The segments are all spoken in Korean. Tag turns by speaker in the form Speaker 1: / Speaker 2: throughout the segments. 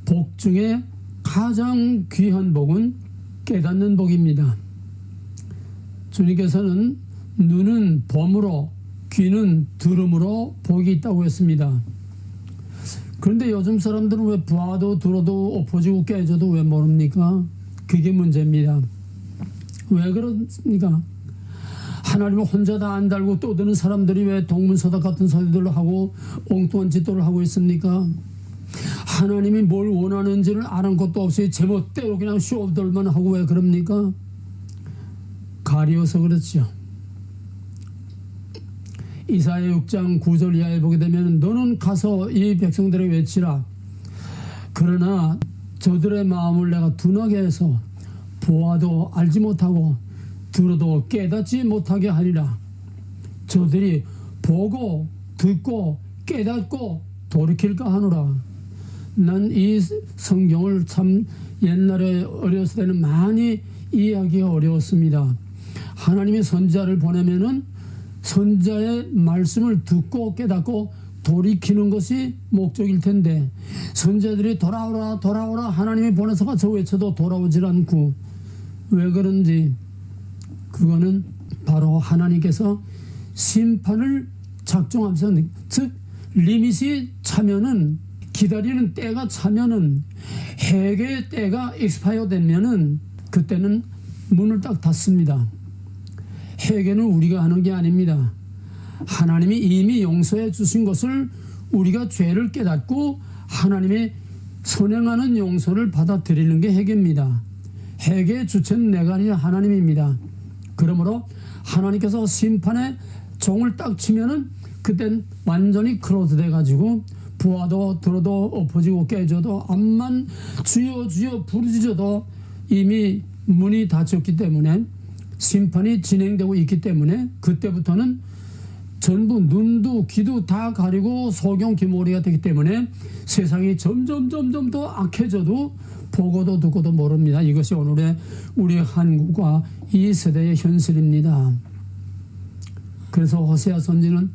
Speaker 1: 복 중에 가장 귀한 복은 깨닫는 복입니다. 주님께서는 눈은 봄으로 귀는 들음으로 복이 있다고 했습니다. 그런데 요즘 사람들은 왜 보아도 들어도 엎어지고 깨져도 왜 모릅니까? 그게 문제입니다. 왜 그렇습니까? 하나님을 혼자 다 안 달고 떠드는 사람들이 왜 동문서답 같은 소리들을 하고 엉뚱한 짓들을 하고 있습니까? 하나님이 뭘 원하는지를 아는 것도 없이 제멋대로 그냥 쇼들만 하고 왜 그럽니까? 가리워서 그렇죠. 이사야 6장 9절 이하에 보게 되면 너는 가서 이 백성들에게 외치라. 그러나 저들의 마음을 내가 둔하게 해서 보아도 알지 못하고 들어도 깨닫지 못하게 하리라. 저들이 보고 듣고 깨닫고 돌이킬까 하노라. 난 이 성경을 참 옛날에 어렸을 때는 많이 이해하기가 어려웠습니다. 하나님이 선지자를 보내면은 선지자의 말씀을 듣고 깨닫고 돌이키는 것이 목적일 텐데 선지자들이 돌아오라 돌아오라 하나님이 보내서 가서 외쳐도 돌아오질 않고 왜 그런지 그거는 바로 하나님께서 심판을 작정하면서 즉 리밋이 차면은 기다리는 때가 차면은 회개의 때가 익스파이어 되면은 그때는 문을 딱 닫습니다. 회개는 우리가 하는 게 아닙니다. 하나님이 이미 용서해 주신 것을 우리가 죄를 깨닫고 하나님이 선행하는 용서를 받아들이는 게 회개입니다. 회개의 주체는 내가 아니라 하나님입니다. 그러므로 하나님께서 심판의 종을 딱 치면은 그땐 완전히 크로즈 돼가지고 보아도 들어도 엎어지고 깨져도 암만 주여 주여 부르짖어도 이미 문이 닫혔기 때문에 심판이 진행되고 있기 때문에 그때부터는 전부 눈도 귀도 다 가리고 소경귀모리가 되기 때문에 세상이 점점 더 악해져도 보고도 듣고도 모릅니다. 이것이 오늘의 우리 한국과 이 세대의 현실입니다. 그래서 호세아 선지는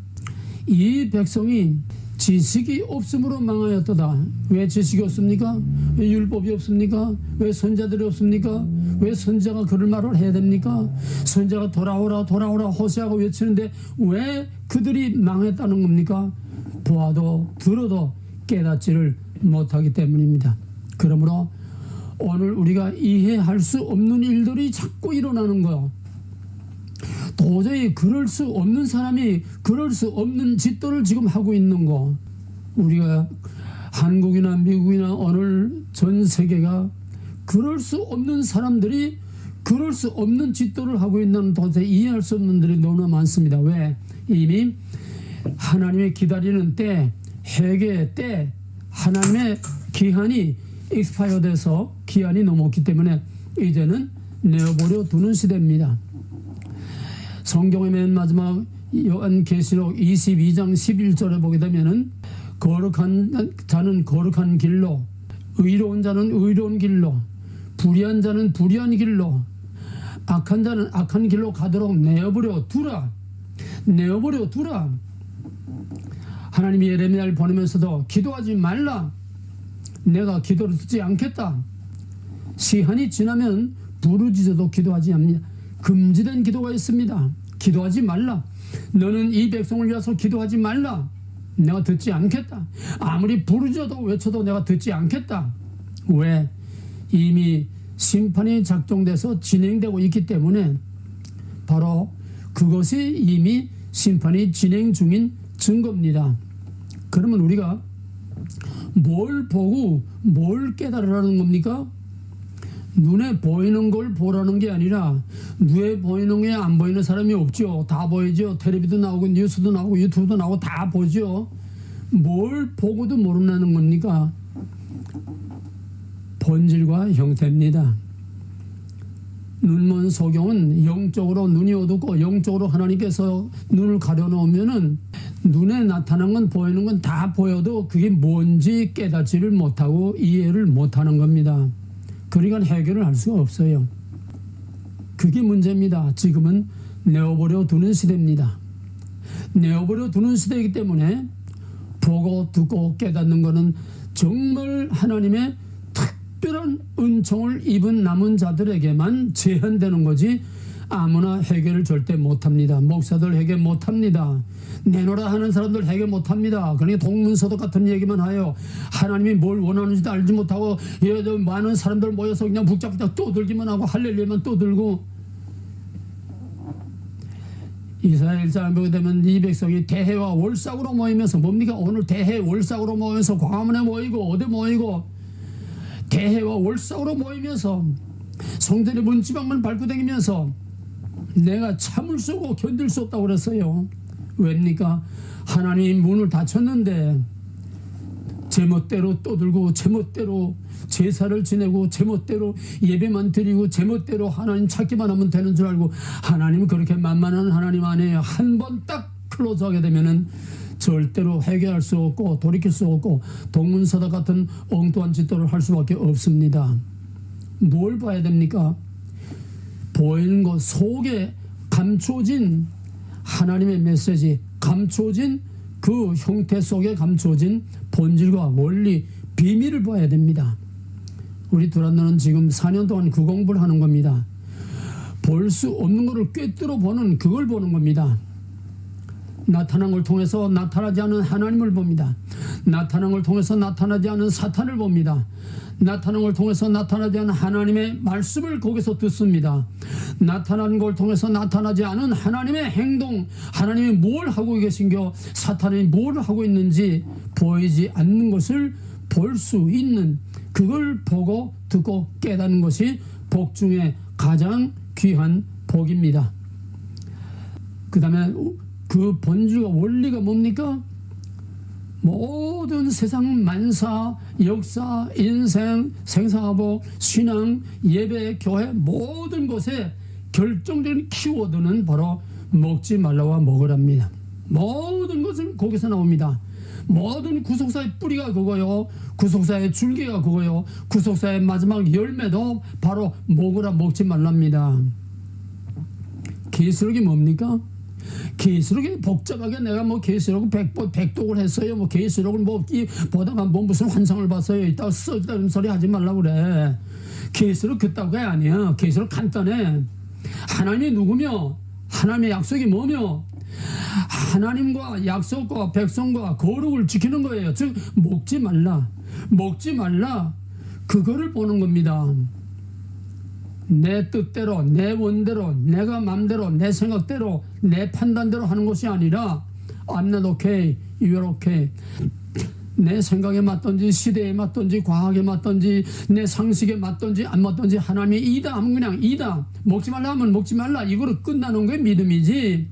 Speaker 1: 이 백성이 지식이 없음으로 망하였도다. 왜 지식이 없습니까? 왜 율법이 없습니까? 왜 선자들이 없습니까? 왜 선자가 그런 말을 해야 됩니까? 선자가 돌아오라 돌아오라 호세아가 외치는데 왜 그들이 망했다는 겁니까? 보아도 들어도 깨닫지를 못하기 때문입니다. 그러므로 오늘 우리가 이해할 수 없는 일들이 자꾸 일어나는 거예요. 도저히 그럴 수 없는 사람이 그럴 수 없는 짓들을 지금 하고 있는 거. 우리가 한국이나 미국이나 오늘 전 세계가 그럴 수 없는 사람들이 그럴 수 없는 짓들을 하고 있는 도저히 이해할 수 없는 일이 너무나 많습니다. 왜? 이미 하나님의 기다리는 때, 회개의 때, 하나님의 기한이 익스파이어 돼서 기한이 넘었기 때문에 이제는 내어버려 두는 시대입니다. 성경의 맨 마지막 요한계시록 22장 11절에 보게 되면은 거룩한 자는 거룩한 길로, 의로운 자는 의로운 길로, 불의한 자는 불의한 길로, 악한 자는 악한 길로 가도록 내어버려 두라. 내어버려 두라. 하나님이 예레미야를 보내면서도 기도하지 말라. 내가 기도를 듣지 않겠다. 시한이 지나면 부르짖어도 기도하지 않습니다. 금지된 기도가 있습니다. 기도하지 말라. 너는 이 백성을 위해서 기도하지 말라. 내가 듣지 않겠다. 아무리 부르짖어도 외쳐도 내가 듣지 않겠다. 왜? 이미 심판이 작동돼서 진행되고 있기 때문에 바로 그것이 이미 심판이 진행 중인 증거입니다. 그러면 우리가 뭘 보고 뭘 깨달으라는 겁니까? 눈에 보이는 걸 보라는 게 아니라 눈에 보이는 게 안 보이는 사람이 없죠. 다 보이죠. 텔레비도 나오고 뉴스도 나오고 유튜브도 나오고 다 보죠. 뭘 보고도 모른다는 겁니까? 본질과 형태입니다. 눈먼 소경은 영적으로 눈이 어둡고 영적으로 하나님께서 눈을 가려놓으면은 눈에 나타난 건 보이는 건 다 보여도 그게 뭔지 깨닫지를 못하고 이해를 못하는 겁니다. 그러니까 해결을 할 수가 없어요. 그게 문제입니다. 지금은 내어버려 두는 시대입니다. 내어버려 두는 시대이기 때문에 보고 듣고 깨닫는 것은 정말 하나님의 특별한 은총을 입은 남은 자들에게만 제한되는 거지 아무나 해결을 절대 못합니다. 목사들 해결 못합니다. 내놓으라 하는 사람들 해결 못합니다. 그러니까 동문서독 같은 얘기만 하여 하나님이 뭘 원하는지도 알지 못하고 많은 사람들 모여서 그냥 북적북적 떠들기만 하고 할렐루야만 떠들고. 이사야 1장을 보게 되면 이 백성이 대회와 월삭으로 모이면서 뭡니까? 오늘 대회 월삭으로 모이면서 광화문에 모이고 어디 모이고 대회와 월삭으로 모이면서 성전의 문지방만 밟고 다니면서 내가 참을 수 없고 견딜 수 없다고 그랬어요. 왜입니까? 하나님 문을 닫혔는데 제멋대로 떠들고 제멋대로 제사를 지내고 제멋대로 예배만 드리고 제멋대로 하나님 찾기만 하면 되는 줄 알고 하나님은 그렇게 만만한 하나님 아니에요. 한 번 딱 클로즈하게 되면은 절대로 해결할 수 없고 돌이킬 수 없고 동문서답 같은 엉뚱한 짓들을 할 수밖에 없습니다. 뭘 봐야 됩니까? 보이는 것 속에 감춰진 하나님의 메시지, 감춰진 그 형태 속에 감춰진 본질과 원리, 비밀을 봐야 됩니다. 우리 두란노는 지금 4년 동안 그 공부를 하는 겁니다. 볼 수 없는 것을 꿰뚫어 보는 그걸 보는 겁니다. 나타난 걸 통해서 나타나지 않은 하나님을 봅니다. 나타난 걸 통해서 나타나지 않은 사탄을 봅니다. 나타난 걸 통해서 나타나지 않은 하나님의 말씀을 거기서 듣습니다. 나타난 걸 통해서 나타나지 않은 하나님의 행동, 하나님이 뭘 하고 계신겨, 사탄이 뭘 하고 있는지 보이지 않는 것을 볼 수 있는, 그걸 보고 듣고 깨닫는 것이 복 중에 가장 귀한 복입니다. 그 다음에 그 본주가 원리가 뭡니까? 모든 세상 만사, 역사, 인생, 생사복, 신앙, 예배, 교회 모든 것에 결정적인 키워드는 바로 먹지 말라와 먹으랍니다. 모든 것은 거기서 나옵니다. 모든 구속사의 뿌리가 그거요. 구속사의 줄기가 그거요. 구속사의 마지막 열매도 바로 먹으라 먹지 말랍니다. 계시록이 뭡니까? 계시록이 복잡하게 내가 뭐 계시록 백독을 했어요. 뭐 계시록을 뭐 보다가 뭐 무슨 환상을 봤어요. 이따가 써있다는 소리 하지 말라고 그래. 계시록 그따구가 아니야. 계시록 간단해. 하나님이 누구며 하나님의 약속이 뭐며 하나님과 약속과 백성과 거룩을 지키는 거예요. 즉 먹지 말라. 먹지 말라. 그거를 보는 겁니다. 내 뜻대로, 내 원대로, 내가 맘대로, 내 생각대로, 내 판단대로 하는 것이 아니라 I'm not okay, you're okay. 내 생각에 맞든지 시대에 맞든지 과학에 맞든지 내 상식에 맞든지 안 맞든지 하나님이 이다 하면 그냥 이다. 먹지 말라 하면 먹지 말라. 이거로 끝나는 게 믿음이지.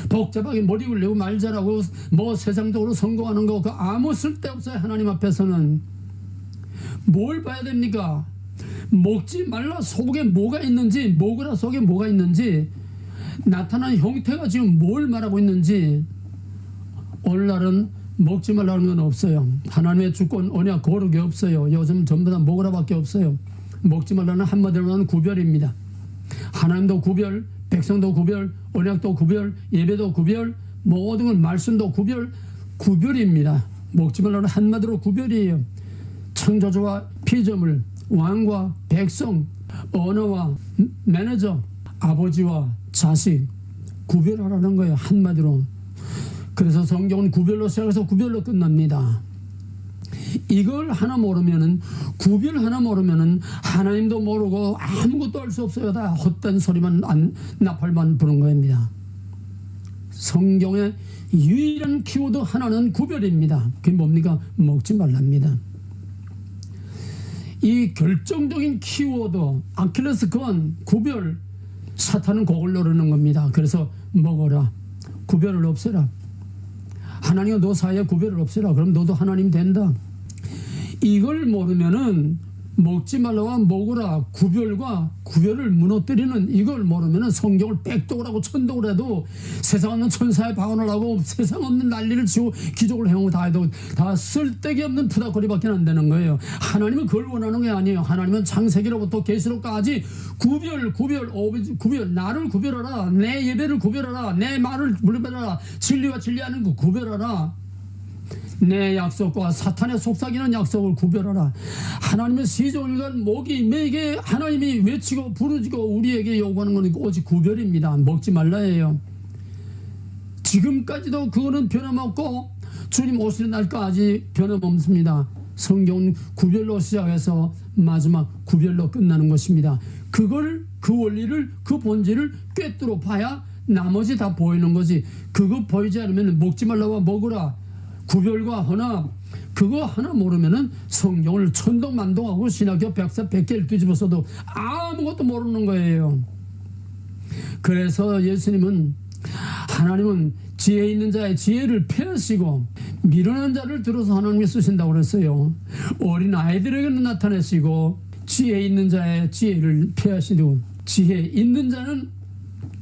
Speaker 1: 복잡하게 머리 굴리고 말 잘하고 뭐 세상적으로 성공하는 거 그 아무 쓸데없어요. 하나님 앞에서는. 뭘 봐야 됩니까? 먹지 말라 속에 뭐가 있는지, 먹으라 속에 뭐가 있는지, 나타난 형태가 지금 뭘 말하고 있는지. 오늘날은 먹지 말라는 건 없어요. 하나님의 주권, 언약, 거룩이 없어요. 요즘 전부 다 먹으라밖에 없어요. 먹지 말라는 한마디로는 구별입니다. 하나님도 구별, 백성도 구별, 언약도 구별, 예배도 구별, 모든 건 말씀도 구별, 구별입니다. 먹지 말라는 한마디로 구별이에요. 창조주와 피조물, 왕과 백성, 언어와 매니저, 아버지와 자식 구별하라는 거예요. 한마디로. 그래서 성경은 구별로 시작해서 구별로 끝납니다. 이걸 하나 모르면은, 구별 하나 모르면은 하나님도 모르고 아무것도 할 수 없어요. 다 헛된 소리만 나팔만 부는 겁니다. 성경의 유일한 키워드 하나는 구별입니다. 그게 뭡니까? 먹지 말랍니다. 이 결정적인 키워드, 아킬레스건, 구별, 사탄은 그걸 노리는 겁니다. 그래서 먹어라. 구별을 없애라. 하나님과 너 사이에 구별을 없애라. 그럼 너도 하나님 된다. 이걸 모르면은 먹지 말라와 먹으라 구별과 구별을 무너뜨리는 이걸 모르면은 성경을 백독을 하고 천독을 해도 세상 없는 천사의 방언을 하고 세상 없는 난리를 치고 기적을 행하고 다 해도 다 쓸데기 없는 푸다거리밖에 안 되는 거예요. 하나님은 그걸 원하는 게 아니에요. 하나님은 창세기로부터 계시록까지 구별, 나를 구별하라. 내 예배를 구별하라. 내 말을 구별하라. 진리와 진리하는 거 구별하라. 내 약속과 사탄의 속삭이는 약속을 구별하라. 하나님의 시종일관 목이 매게 하나님이 외치고 부르짖고 우리에게 요구하는 건 오직 구별입니다. 먹지 말라 해요. 지금까지도 그거는 변함없고 주님 오시는 날까지 변함없습니다. 성경은 구별로 시작해서 마지막 구별로 끝나는 것입니다. 그걸, 그 원리를, 그 본질을 꿰뚫어 봐야 나머지 다 보이는 거지. 그거 보이지 않으면 먹지 말라고 먹으라, 구별과 헌합, 그거 하나 모르면은 성경을 천동만동하고 신학교 백사 백개를 뒤집어서도 아무것도 모르는 거예요. 그래서 예수님은, 하나님은 지혜 있는 자의 지혜를 폐하시고 미련한 자를 들어서 하나님이 쓰신다고 그랬어요. 어린 아이들에게는 나타내시고 지혜 있는 자의 지혜를 폐하시고, 지혜 있는 자는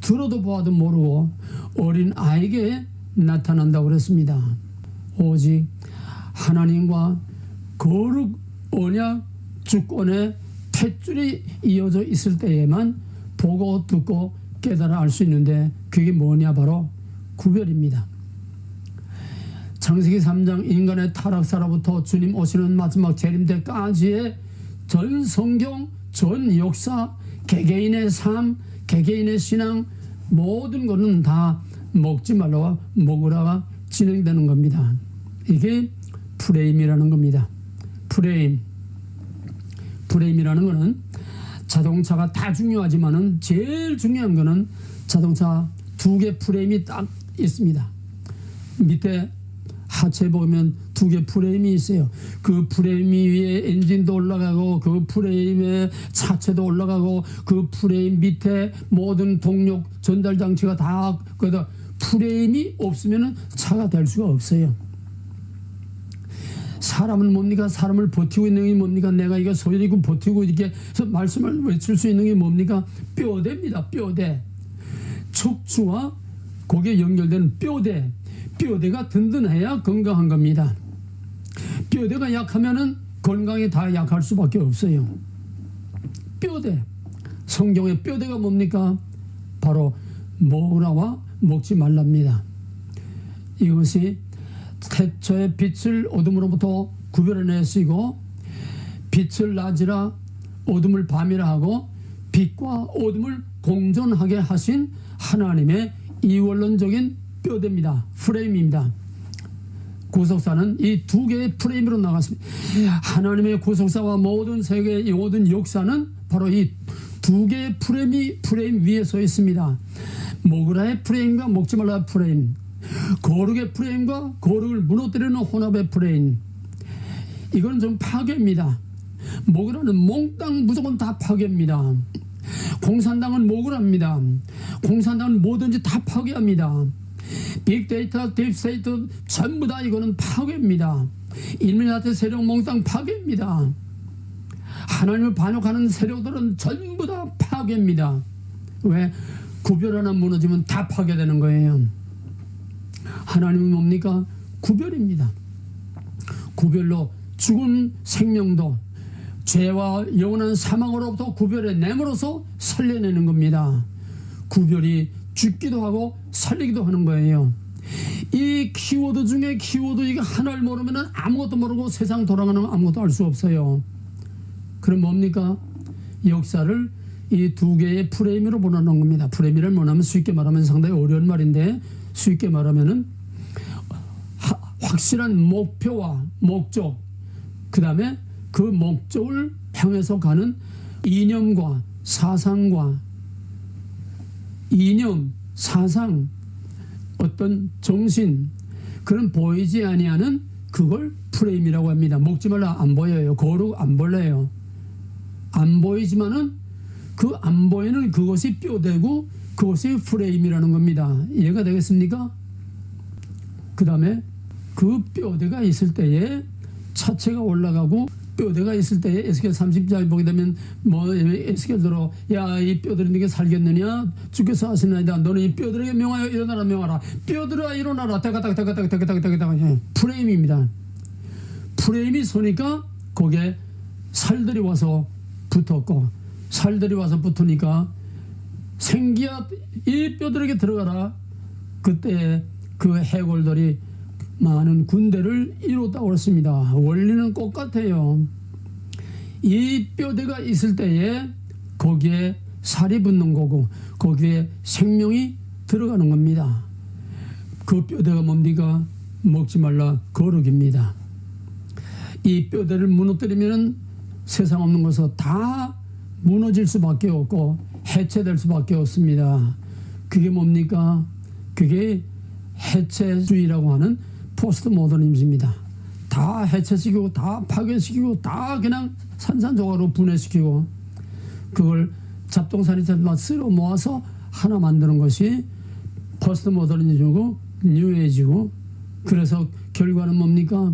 Speaker 1: 들어도 보아도 모르고 어린 아이에게 나타난다고 그랬습니다. 오직 하나님과 거룩 언약 주권의 탯줄이 이어져 있을 때에만 보고 듣고 깨달아 알 수 있는데, 그게 뭐냐, 바로 구별입니다. 창세기 3장 인간의 타락사로부터 주님 오시는 마지막 재림 때까지의 전 성경, 전 역사, 개개인의 삶, 개개인의 신앙, 모든 것은 다 먹지 말라와 먹으라가 진행되는 겁니다. 이게 프레임이라는 겁니다. 프레임이라는 것은 자동차가 다 중요하지만은 제일 중요한 것은 자동차 두 개 프레임이 딱 있습니다. 밑에 하체 보면 두 개 프레임이 있어요. 그 프레임 위에 엔진도 올라가고 그 프레임에 차체도 올라가고 그 프레임 밑에 모든 동력 전달 장치가 다, 거기다 프레임이 없으면 차가 될 수가 없어요. 사람은 뭡니까? 사람을 버티고 있는 게 뭡니까? 내가 이거 소리고 버티고 이렇게 말씀을 외칠 수 있는 게 뭡니까? 뼈대입니다. 뼈대. 척추와 거기에 연결되는 뼈대. 뼈대가 든든해야 건강한 겁니다. 뼈대가 약하면은 건강이 다 약할 수밖에 없어요. 뼈대. 성경의 뼈대가 뭡니까? 바로 먹으라와 먹지 말랍니다. 이것이 태초의 빛을 어둠으로부터 구별해내시고 빛을 낮이라 어둠을 밤이라 하고 빛과 어둠을 공존하게 하신 하나님의 이원론적인 뼈대입니다. 프레임입니다. 구속사는 이 두 개의 프레임으로 나갔습니다. 하나님의 구속사와 모든 세계의 모든 역사는 바로 이 두 개의 프레임 위에 서 있습니다. 먹으라의 프레임과 먹지 말라의 프레임, 거룩의 프레임과 거룩을 무너뜨리는 혼합의 프레임. 이건 좀 파괴입니다. 먹으라는 몽땅 무조건 다 파괴입니다. 공산당은 먹으랍니다. 공산당은 뭐든지 다 파괴합니다. 빅데이터, 딥스테이트 전부 다 이거는 파괴입니다. 일민한테 세력 몽땅 파괴입니다. 하나님을 반역하는 세력들은 전부 다 파괴입니다. 왜? 구별 하나 무너지면 다 파괴되는 거예요. 하나님은 뭡니까? 구별입니다. 구별로 죽은 생명도 죄와 영원한 사망으로부터 구별해 내므로서 살려내는 겁니다. 구별이 죽기도 하고 살리기도 하는 거예요. 이 키워드 중에 키워드, 이거 하나를 모르면 아무것도 모르고 세상 돌아가는 거 아무것도 알 수 없어요. 그럼 뭡니까? 역사를 이 두 개의 프레임으로 보는 겁니다. 프레임이를 뭐냐면 쉽게 말하면 상당히 어려운 말인데, 쉽게 말하면은 확실한 목표와 목적, 그 다음에 그 목적을 향해서 가는 이념과 사상과 이념, 사상, 어떤 정신, 그런 보이지 아니하는 그걸 프레임이라고 합니다. 먹지 말라 안 보여요. 거룩 안 보여요. 안 보이지만은 그 안 보이는 그것이 뼈대고 그것이 프레임이라는 겁니다. 이해가 되겠습니까? 그 다음에 그 뼈대가 있을 때에 차체가 올라가고, 뼈대가 있을 때에 에스겔 30장 보게 되면 에스겔대로 야, 이 뼈들이 네게 살겠느냐? 주께서 하시나이다. 너는 이 뼈들에게 명하여 일어나라 명하라. 뼈들아 일어나라. 따가따가 프레임입니다. 프레임이 서니까 거기에 살들이 와서 붙었고, 살들이 와서 붙으니까 생기야 이 뼈들에게 들어가라. 그때 그 해골들이 많은 군대를 이뤘다고 그랬습니다. 원리는 똑같아요. 이 뼈대가 있을 때에 거기에 살이 붙는 거고 거기에 생명이 들어가는 겁니다. 그 뼈대가 뭡니까? 먹지 말라 거룩입니다. 이 뼈대를 무너뜨리면 세상 없는 것은 다 무너질 수밖에 없고 해체될 수밖에 없습니다. 그게 뭡니까? 그게 해체주의라고 하는 포스트 모더니즘입니다. 다 해체시키고 다 파괴시키고 다 그냥 산산조각으로 분해시키고 그걸 잡동사니처럼 쓸어 모아서 하나 만드는 것이 포스트 모더니즘이고 뉴에이지고, 그래서 결과는 뭡니까?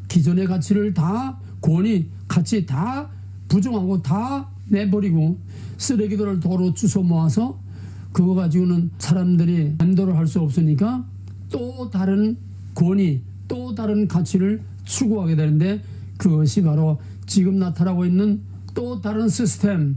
Speaker 1: 기존의 가치를 다 권위 가치 다 부정하고 다 내버리고 쓰레기들을 도로 주워 모아서 그거 가지고는 사람들이 안도를 할 수 없으니까 또 다른 권위 또 다른 가치를 추구하게 되는데, 그것이 바로 지금 나타나고 있는 또 다른 시스템,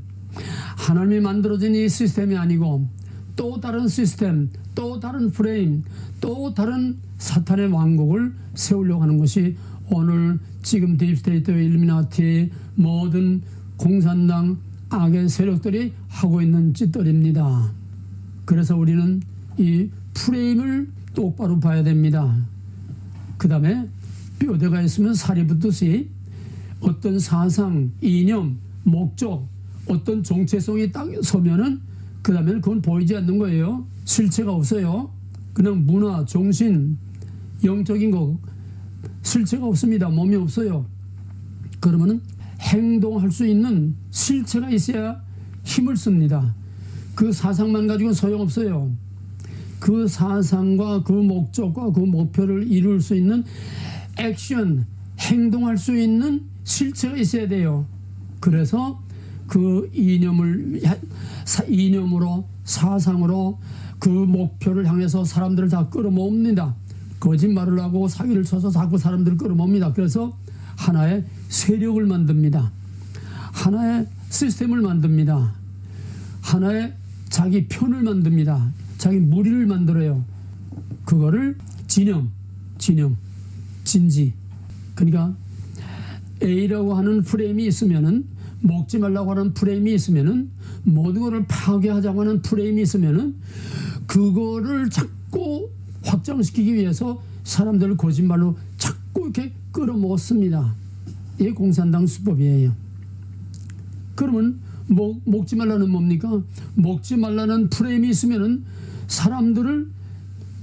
Speaker 1: 하나님이 만들어진 이 시스템이 아니고 또 다른 시스템, 또 다른 프레임, 또 다른 사탄의 왕국을 세우려고 하는 것이 오늘 지금 딥스테이트, 일루미나티, 모든 공산당 악의 세력들이 하고 있는 짓들입니다. 그래서 우리는 이 프레임을 똑바로 봐야 됩니다. 그 다음에 뼈대가 있으면 살이 붙듯이 어떤 사상, 이념, 목적, 어떤 정체성이 딱 서면은 그 다음에는 그건 보이지 않는 거예요. 실체가 없어요. 그냥 문화, 정신, 영적인 거 실체가 없습니다. 몸이 없어요. 그러면은 행동할 수 있는 실체가 있어야 힘을 씁니다. 그 사상만 가지고는 소용없어요. 그 사상과 그 목적과 그 목표를 이룰 수 있는 액션, 행동할 수 있는 실체가 있어야 돼요. 그래서 그 이념으로 사상으로 그 목표를 향해서 사람들을 다 끌어모읍니다. 거짓말을 하고 사기를 쳐서 자꾸 사람들을 끌어모읍니다. 그래서 하나의 세력을 만듭니다. 하나의 시스템을 만듭니다. 하나의 자기 편을 만듭니다. 자기 무리를 만들어요. 그거를 진영, 진지. 그러니까 A라고 하는 프레임이 있으면은, 먹지 말라고 하는 프레임이 있으면은, 모든 것을 파괴하자고 하는 프레임이 있으면은, 그거를 자꾸 확장시키기 위해서 사람들을 거짓말로 자꾸 이렇게 끌어모았습니다. 이게 공산당 수법이에요. 그러면 먹지 말라는 뭡니까? 먹지 말라는 프레임이 있으면은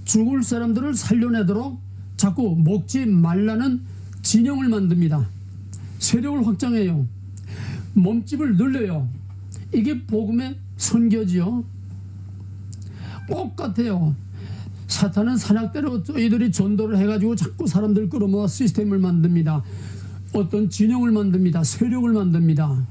Speaker 1: 죽을 사람들을 살려내도록 자꾸 먹지 말라는 진영을 만듭니다. 세력을 확장해요. 몸집을 늘려요. 이게 복음의 선교지요. 똑같아요. 사탄은 사냥대로 저희들이 전도를 해가지고 자꾸 사람들 끌어모아 시스템을 만듭니다. 어떤 진영을 만듭니다. 세력을 만듭니다.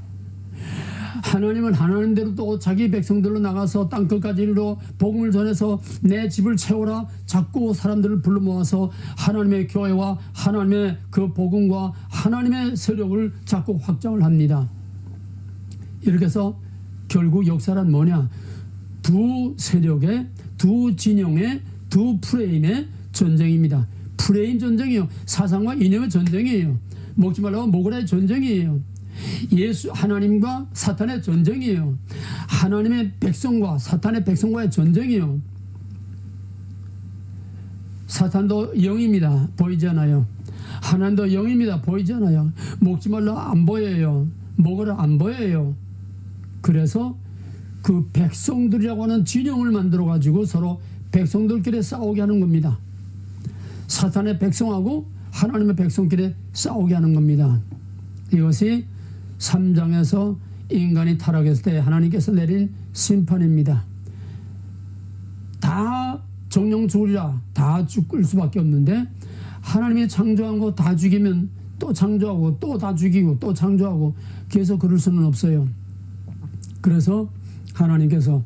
Speaker 1: 하나님은 하나님대로 또 자기 백성들로 나가서 땅끝까지로 복음을 전해서 내 집을 채워라 자꾸 사람들을 불러 모아서 하나님의 교회와 하나님의 그 복음과 하나님의 세력을 자꾸 확장을 합니다. 이렇게 해서 결국 역사란 뭐냐? 두 세력의, 두 진영의, 두 프레임의 전쟁입니다. 프레임 전쟁이에요. 사상과 이념의 전쟁이에요. 먹지 말라고 먹으라의 전쟁이에요. 하나님과 사탄의 전쟁이에요. 하나님의 백성과 사탄의 백성과의 전쟁이에요. 사탄도 영입니다. 보이지 않아요. 하나님도 영입니다. 보이지 않아요. 먹지 말라 안 보여요. 먹으라 안 보여요. 그래서 그 백성들이라고 하는 진영을 만들어 가지고 서로 백성들끼리 싸우게 하는 겁니다. 사탄의 백성하고 하나님의 백성끼리 싸우게 하는 겁니다. 이것이 3장에서 인간이 타락했을 때 하나님께서 내린 심판입니다. 다 정령 죽으리라, 다 죽을 수밖에 없는데 하나님이 창조한 거 다 죽이면 또 창조하고 또 다 죽이고 또 창조하고 계속 그럴 수는 없어요. 그래서 하나님께서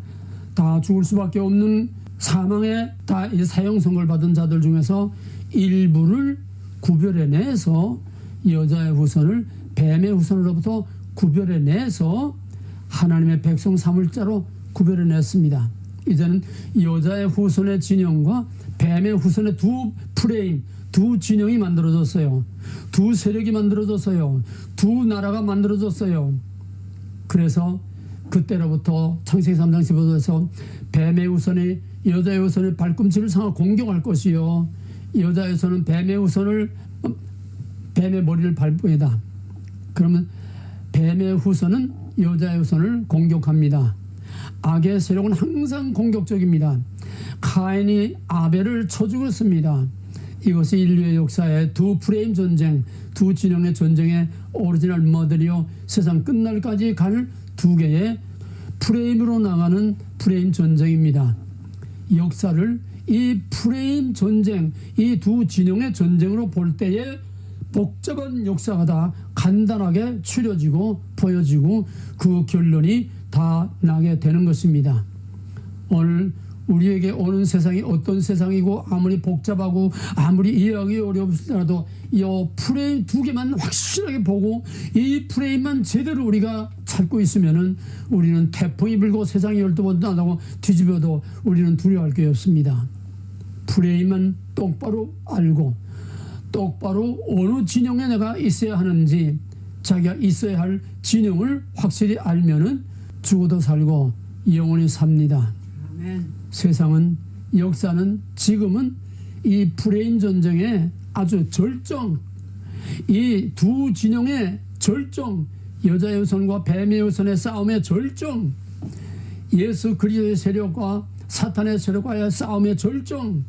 Speaker 1: 다 죽을 수밖에 없는 사망의 다 사형 선고를 받은 자들 중에서 일부를 구별해내서 여자의 후손을 뱀의 후손으로부터 구별해내서 하나님의 백성 삼을 자로 구별해냈습니다. 이제는 여자의 후손의 진영과 뱀의 후손의 두 프레임, 두 진영이 만들어졌어요. 두 세력이 만들어졌어요. 두 나라가 만들어졌어요. 그래서 그때로부터 창세기 3장 15절에서 뱀의 후손이 여자의 후손의 발꿈치를 상하 공격할 것이요 여자의 후손은 뱀의 머리를 밟으이다. 그러면 뱀의 후손은 여자의 후손을 공격합니다. 악의 세력은 항상 공격적입니다. 카인이 아벨을 쳐 죽었습니다. 이것이 인류의 역사의 두 프레임 전쟁, 두 진영의 전쟁의 오리지널 모델이요 세상 끝날까지 갈 두 개의 프레임으로 나가는 프레임 전쟁입니다. 역사를 이 프레임 전쟁, 이 두 진영의 전쟁으로 볼 때에 복잡한 역사가 다 간단하게 추려지고 보여지고 그 결론이 다 나게 되는 것입니다. 오늘 우리에게 오는 세상이 어떤 세상이고 아무리 복잡하고 아무리 이해하기 어렵더라도 이 프레임 두 개만 확실하게 보고 이 프레임만 제대로 우리가 찾고 있으면은 우리는 태풍이 불고 세상이 12번 나다고 뒤집어도 우리는 두려워할 게 없습니다. 프레임만 똑바로 알고 똑바로 어느 진영에 내가 있어야 하는지 자기가 있어야 할 진영을 확실히 알면은 죽어도 살고 영원히 삽니다. 아멘. 세상은 역사는 지금은 이 프레임 전쟁의 아주 절정, 이 두 진영의 절정, 여자의 후손과 뱀의 후손의 싸움의 절정, 예수 그리스도의 세력과 사탄의 세력과의 싸움의 절정,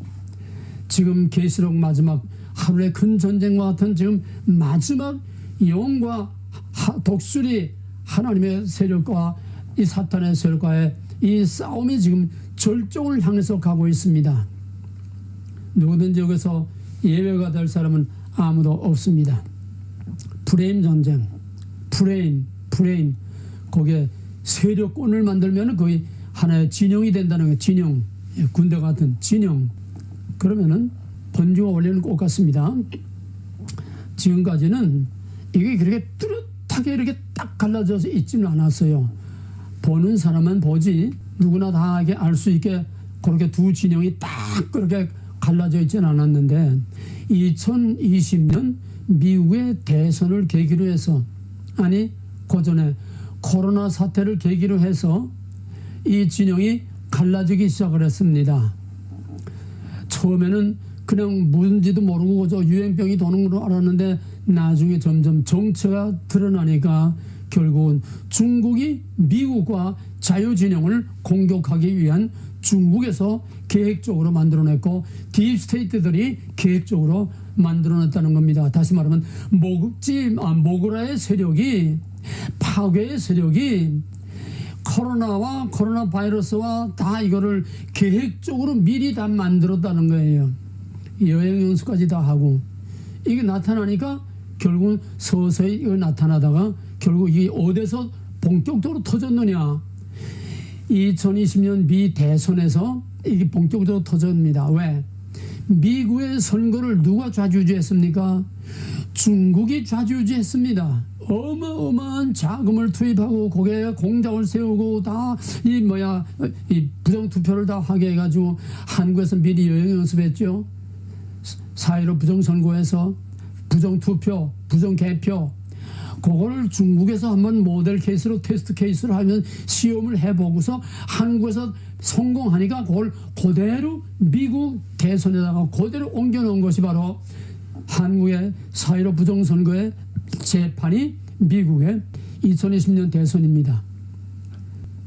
Speaker 1: 지금 계시록 마지막 하루의 큰 전쟁과 같은 지금 마지막 영과 독수리 하나님의 세력과 이 사탄의 세력과의 이 싸움이 지금 절정을 향해서 가고 있습니다. 누구든지 여기서 예외가 될 사람은 아무도 없습니다. 프레임 전쟁, 프레임 거기에 세력권을 만들면 거의 하나의 진영이 된다는 거예요. 진영, 군대 같은 진영. 그러면은 번지와 원리는 똑같습니다. 지금까지는 이게 그렇게 뚜렷하게 이렇게 딱 갈라져서 있지는 않았어요. 보는 사람만 보지 누구나 다 알 수 있게 그렇게 두 진영이 딱 그렇게 갈라져 있지는 않았는데 2020년 미국의 대선을 계기로 해서 아니 그전에 코로나 사태를 계기로 해서 이 진영이 갈라지기 시작을 했습니다. 처음에는 그냥 뭔지도 모르고 그저 유행병이 도는 걸로 알았는데 나중에 점점 정체가 드러나니까 결국은 중국이 미국과 자유진영을 공격하기 위한 중국에서 계획적으로 만들어냈고 딥스테이트들이 계획적으로 만들어냈다는 겁니다. 다시 말하면 모그라의 세력이 파괴의 세력이 코로나와 코로나 바이러스와 다 이거를 계획적으로 미리 다 만들었다는 거예요. 여행 연수까지 다 하고 이게 나타나니까 결국 서서히 이거 나타나다가 결국 이게 어디서 본격적으로 터졌느냐. 2020년 미 대선에서 이게 본격적으로 터집니다. 왜? 미국의 선거를 누가 좌지우지했습니까? 중국이 좌지우지했습니다. 어마어마한 자금을 투입하고 거기에 공장을 세우고 다 이 부정투표를 다 하게 해가지고 한국에서 미리 여행 연습했죠. 4.15 부정선거에서 부정투표, 부정개표 그걸 중국에서 한번 모델 케이스로 테스트 케이스로 하면 시험을 해보고서 한국에서 성공하니까 그걸 그대로 미국 대선에다가 그대로 옮겨놓은 것이 바로 한국의 4.15 부정선거의 재판이 미국의 2020년 대선입니다.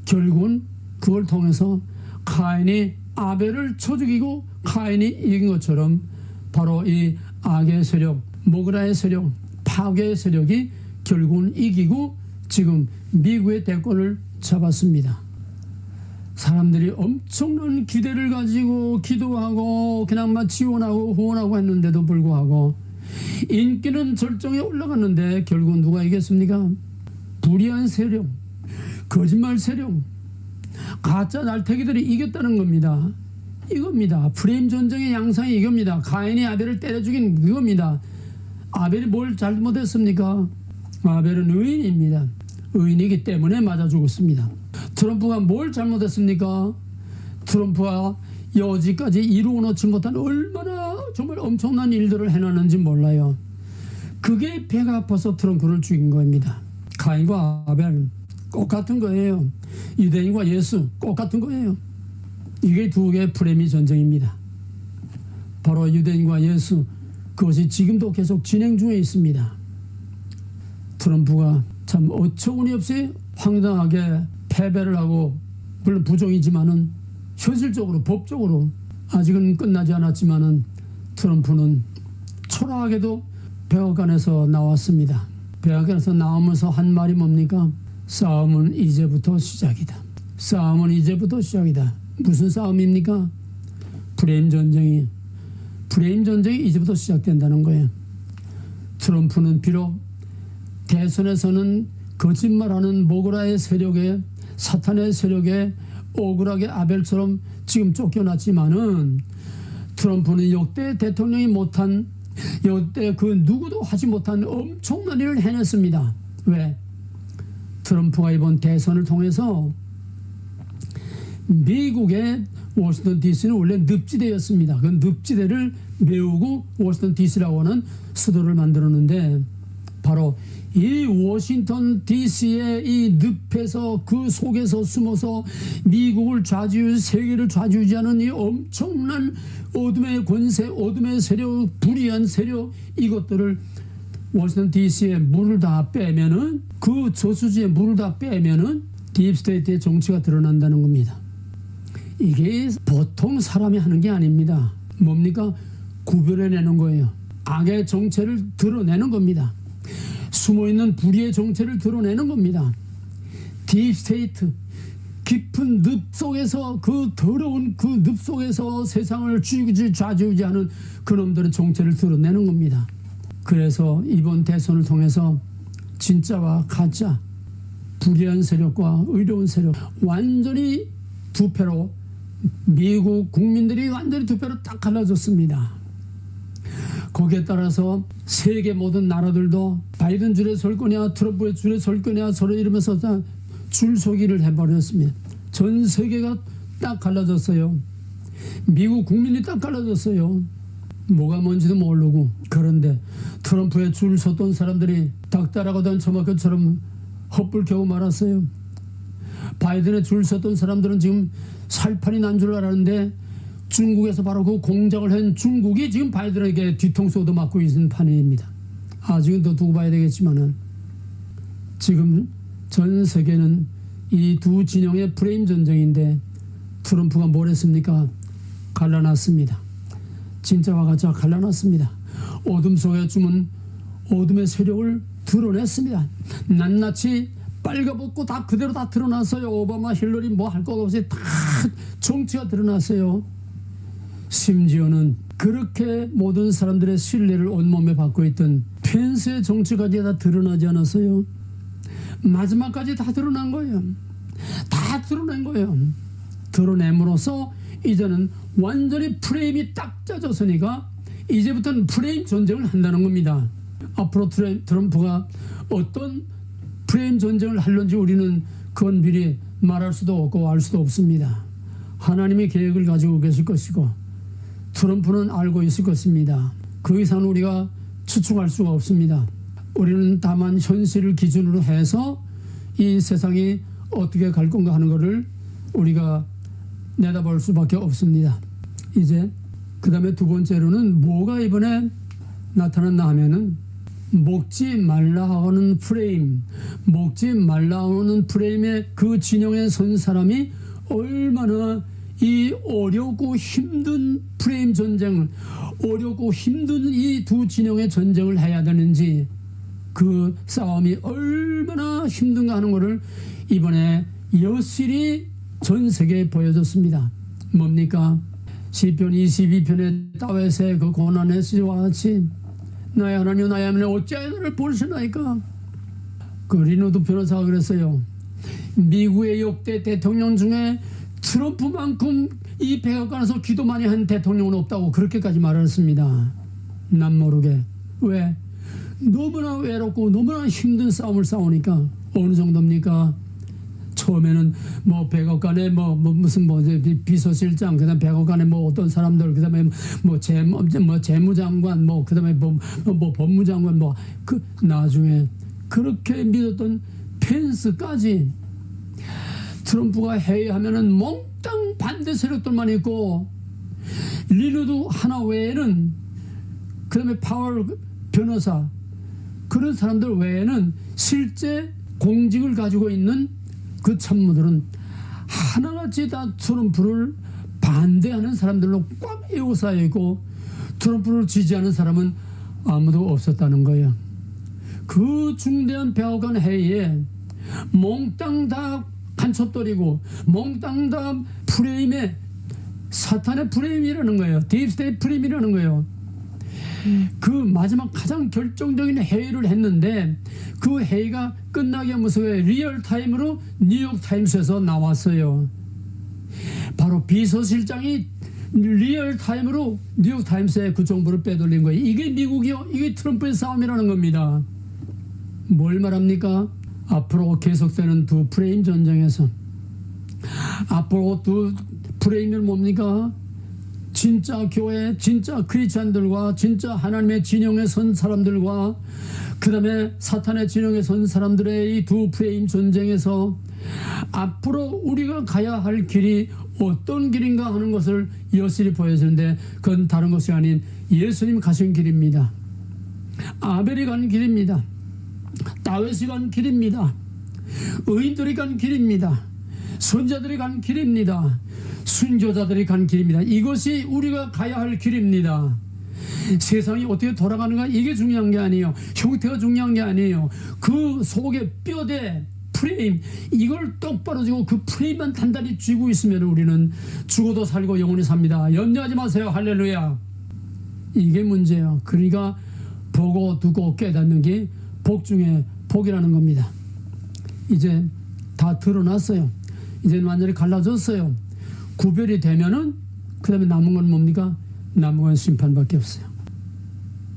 Speaker 1: 결국은 그걸 통해서 카인이 아벨을 쳐 죽이고 카인이 이긴 것처럼 바로 이 악의 세력, 모그라의 세력, 파괴의 세력이 결국은 이기고 지금 미국의 대권을 잡았습니다. 사람들이 엄청난 기대를 가지고 기도하고 그냥 막 지원하고 후원하고 했는데도 불구하고 인기는 절정에 올라갔는데 결국 누가 이겼습니까? 불의한 세력, 거짓말 세력, 가짜 날태기들이 이겼다는 겁니다. 이겁니다. 프레임 전쟁의 양상이 이겁니다. 가인이 아벨을 때려 죽인 이겁니다. 아벨이 뭘 잘못했습니까? 아벨은 의인입니다. 의인이기 때문에 맞아 죽었습니다. 트럼프가 뭘 잘못했습니까? 트럼프가 여지까지 이루어 놓지 못한 얼마나 정말 엄청난 일들을 해놨는지 몰라요. 그게 배가 아파서 트럼프를 죽인 겁니다. 가인과 아벨 똑같은 거예요. 유대인과 예수 똑같은 거예요. 이게 두 개의 프레임이 전쟁입니다. 바로 유대인과 예수, 그것이 지금도 계속 진행 중에 있습니다. 트럼프가 참 어처구니 없이 황당하게 패배를 하고, 물론 부정이지만은 현실적으로 법적으로 아직은 끝나지 않았지만은 트럼프는 초라하게도 백악관에서 나왔습니다. 백악관에서 나오면서 한 말이 뭡니까? 싸움은 이제부터 시작이다. 싸움은 이제부터 시작이다. 무슨 싸움입니까? 프레임 전쟁이 이제부터 시작된다는 거예요. 트럼프는 비록 대선에서는 거짓말하는 모그라의 세력에, 사탄의 세력에 억울하게 아벨처럼 지금 쫓겨났지만은 트럼프는 역대 대통령이 못한, 역대 그 누구도 하지 못한 엄청난 일을 해냈습니다. 왜? 트럼프가 이번 대선을 통해서 미국의 워싱턴 DC는 원래 늪지대였습니다. 그 늪지대를 메우고 워싱턴 DC라고 하는 수도를 만들었는데, 바로 이 워싱턴 DC의 이 늪에서, 그 속에서 숨어서 미국을 좌지우, 세계를 좌지우지하는 이 엄청난 어둠의 권세, 어둠의 세력, 불의한 세력, 이것들을 워싱턴 DC에 물을 다 빼면은, 그 저수지에 물을 다 빼면은 딥스테이트의 정치가 드러난다는 겁니다. 이게 보통 사람이 하는 게 아닙니다. 뭡니까? 구별해내는 거예요. 악의 정체를 드러내는 겁니다. 숨어있는 불의의 정체를 드러내는 겁니다. 딥스테이트, 깊은 늪 속에서, 그 더러운 그 늪 속에서 세상을 좌지우지하는 그놈들의 정체를 드러내는 겁니다. 그래서 이번 대선을 통해서 진짜와 가짜, 불의한 세력과 의로운 세력, 완전히 두 패로, 미국 국민들이 완전히 두 패로 딱 갈라졌습니다. 거기에 따라서 세계 모든 나라들도 바이든 줄에 설 거냐, 트럼프의 줄에 설 거냐, 서로 이러면서 다 줄서기를 해버렸습니다. 전 세계가 딱 갈라졌어요. 미국 국민이 딱 갈라졌어요. 뭐가 뭔지도 모르고. 그런데 트럼프의 줄 섰던 사람들이 닭 따라가던 처마처럼 헛불 겨우 말았어요. 바이든의 줄 섰던 사람들은 지금 살판이 난 줄 알았는데, 중국에서 바로 그 공작을 한 중국이 지금 바이든에게 뒤통수 얻어맞고 있는 판입니다. 아직은 더 두고 봐야 되겠지만은, 지금 전 세계는 이 두 진영의 프레임 전쟁인데, 트럼프가 뭘 했습니까? 갈라놨습니다. 진짜와 가짜 갈라놨습니다. 어둠 속에 숨은 어둠의 세력을 드러냈습니다. 낱낱이 빨가벗고 다 그대로 다 드러났어요. 오바마, 힐러리 뭐 할 것 없이 다 정치가 드러났어요. 심지어는 그렇게 모든 사람들의 신뢰를 온몸에 받고 있던 펜스의 정치까지 다 드러나지 않았어요. 마지막까지 다 드러난 거예요. 다 드러낸 거예요. 드러냄으로써 이제는 완전히 프레임이 딱 짜졌으니까 이제부터는 프레임 전쟁을 한다는 겁니다. 앞으로 트럼프가 어떤 프레임 전쟁을 할런지 우리는 그건 미리 말할 수도 없고 알 수도 없습니다. 하나님의 계획을 가지고 계실 것이고 트럼프는 알고 있을 것입니다. 그 이상은 우리가 추측할 수가 없습니다. 우리는 다만 현실을 기준으로 해서 이 세상이 어떻게 갈 건가 하는 것을 우리가 내다볼 수밖에 없습니다. 이제 그 다음에 두 번째로는 뭐가 이번에 나타났나 하면은 먹지 말라 하는 프레임, 먹지 말라 하는 프레임의 그 진영에 선 사람이 얼마나 이 어렵고 힘든 프레임 전쟁을, 어렵고 힘든 이 두 진영의 전쟁을 해야 되는지, 그 싸움이 얼마나 힘든가 하는 것을 이번에 여실히 전 세계에 보여줬습니다. 뭡니까? 시편 22편의 다윗의 그 고난의 시와 같이 나의 하나님 나의 하나님 어찌하여 나를 보시나이까. 그 리노드 변호사가 그랬어요. 미국의 역대 대통령 중에 트럼프만큼 이 백악관에서 기도 많이 한 대통령은 없다고 그렇게까지 말했습니다. 난 모르게. 왜? 너무나 외롭고 너무나 힘든 싸움을 싸우니까. 어느 정도입니까? 처음에는 뭐 100억 간의 무슨 비서실장, 그다음 100억 간의 어떤 사람들, 그다음에 재무장관, 그다음에 법무장관, 나중에 그렇게 믿었던 펜스까지 트럼프가 회의하면은 몽땅 반대 세력들만 있고, 릴러드 하나 외에는, 그다음에 파월 변호사, 그런 사람들 외에는 실제 공직을 가지고 있는 그 참모들은 하나같이 다 트럼프를 반대하는 사람들로 꽉 에워싸여 있고, 트럼프를 지지하는 사람은 아무도 없었다는 거예요. 그 중대한 100억 간 회의에 몽땅 다 간첩들이고, 몽땅 다 프레임에 사탄의 프레임이라는 거예요. 딥스테이트 프레임이라는 거예요. 그 마지막 가장 결정적인 회의를 했는데, 그 회의가 끝나기 무섭게 리얼타임으로 뉴욕타임스에서 나왔어요. 바로 비서실장이 리얼타임으로 뉴욕타임스에 그 정보를 빼돌린 거예요. 이게 미국이요, 이게 트럼프의 싸움이라는 겁니다. 뭘 말합니까? 앞으로 계속되는 두 프레임 전쟁에서, 앞으로 두 프레임은 뭡니까? 진짜 교회, 진짜 크리스찬들과 진짜 하나님의 진영에 선 사람들과 그 다음에 사탄의 진영에 선 사람들의 이 두 프레임 전쟁에서 앞으로 우리가 가야 할 길이 어떤 길인가 하는 것을 여실히 보여주는데, 그건 다른 것이 아닌 예수님 가신 길입니다. 아벨이 간 길입니다. 다윗이 간 길입니다. 의인들이 간 길입니다. 선자들이 간 길입니다. 순교자들이 간 길입니다. 이것이 우리가 가야 할 길입니다. 세상이 어떻게 돌아가는가, 이게 중요한 게 아니에요. 형태가 중요한 게 아니에요. 그 속에 뼈대 프레임, 이걸 똑바로 쥐고 그 프레임만 단단히 쥐고 있으면 우리는 죽어도 살고 영원히 삽니다. 염려하지 마세요. 할렐루야. 이게 문제예요. 그러니까 보고 두고 깨닫는 게 복 중에 복이라는 겁니다. 이제 다 드러났어요. 이제는 완전히 갈라졌어요. 구별이 되면은 그 다음에 남은 건 뭡니까? 남은 건 심판밖에 없어요.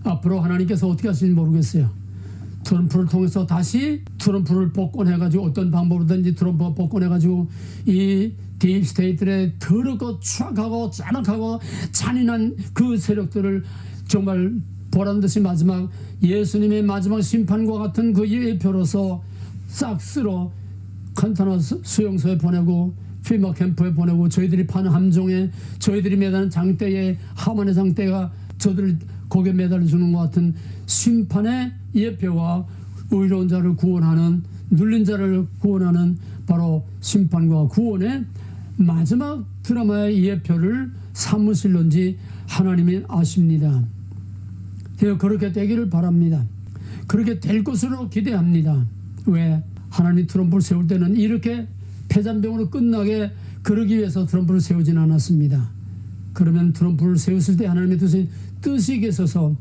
Speaker 1: 앞으로 하나님께서 어떻게 하실지 모르겠어요. 트럼프를 통해서 다시 트럼프를 복권해가지고, 어떤 방법으로든지 트럼프가 복권해가지고 이 딥스테이트의 더럽고 추악하고 잔악하고 잔인한 그 세력들을 정말 보란듯이 마지막 예수님의 마지막 심판과 같은 그 예표로서 싹 쓸어 간타나 수용소에 보내고, 피머 캠프에 보내고, 저희들이 파는 함정에, 저희들이 매다는 장대에, 하만의 장대가 저들을 거기에 매달려 주는 것 같은 심판의 예표와 의로운 자를 구원하는, 눌린 자를 구원하는 바로 심판과 구원의 마지막 드라마의 예표를 삼으실런지 하나님이 아십니다. 그렇게 되기를 바랍니다. 그렇게 될 것으로 기대합니다. 왜? 하나님이 트럼프를 세울 때는 이렇게 폐잔병으로 끝나게 그러기 위해서 트럼프를 세우진 않았습니다. 그러면 트럼프를 세웠을 때 하나님의 뜻이 계셔서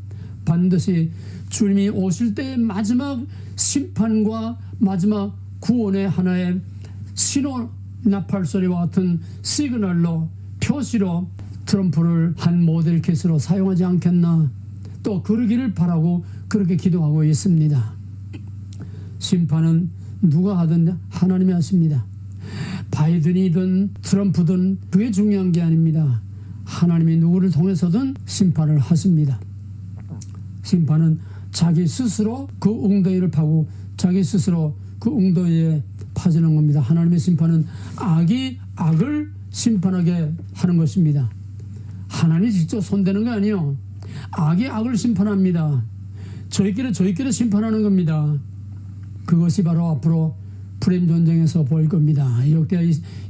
Speaker 1: 반드시 주님이 오실 때의 마지막 심판과 마지막 구원의 하나의 신호 나팔소리와 같은 시그널로, 표시로 트럼프를 한 모델 케이스로 사용하지 않겠나, 또 그러기를 바라고 그렇게 기도하고 있습니다. 심판은 누가 하든 하나님이 하십니다. 바이든이든 트럼프든 그게 중요한 게 아닙니다. 하나님이 누구를 통해서든 심판을 하십니다. 심판은 자기 스스로 그 웅덩이를 파고 자기 스스로 그 웅덩이에 파지는 겁니다. 하나님의 심판은 악이 악을 심판하게 하는 것입니다. 하나님이 직접 손대는 게 아니에요. 악이 악을 심판합니다. 저희끼리 심판하는 겁니다. 그것이 바로 앞으로 프레임 전쟁에서 보일 겁니다. 역대하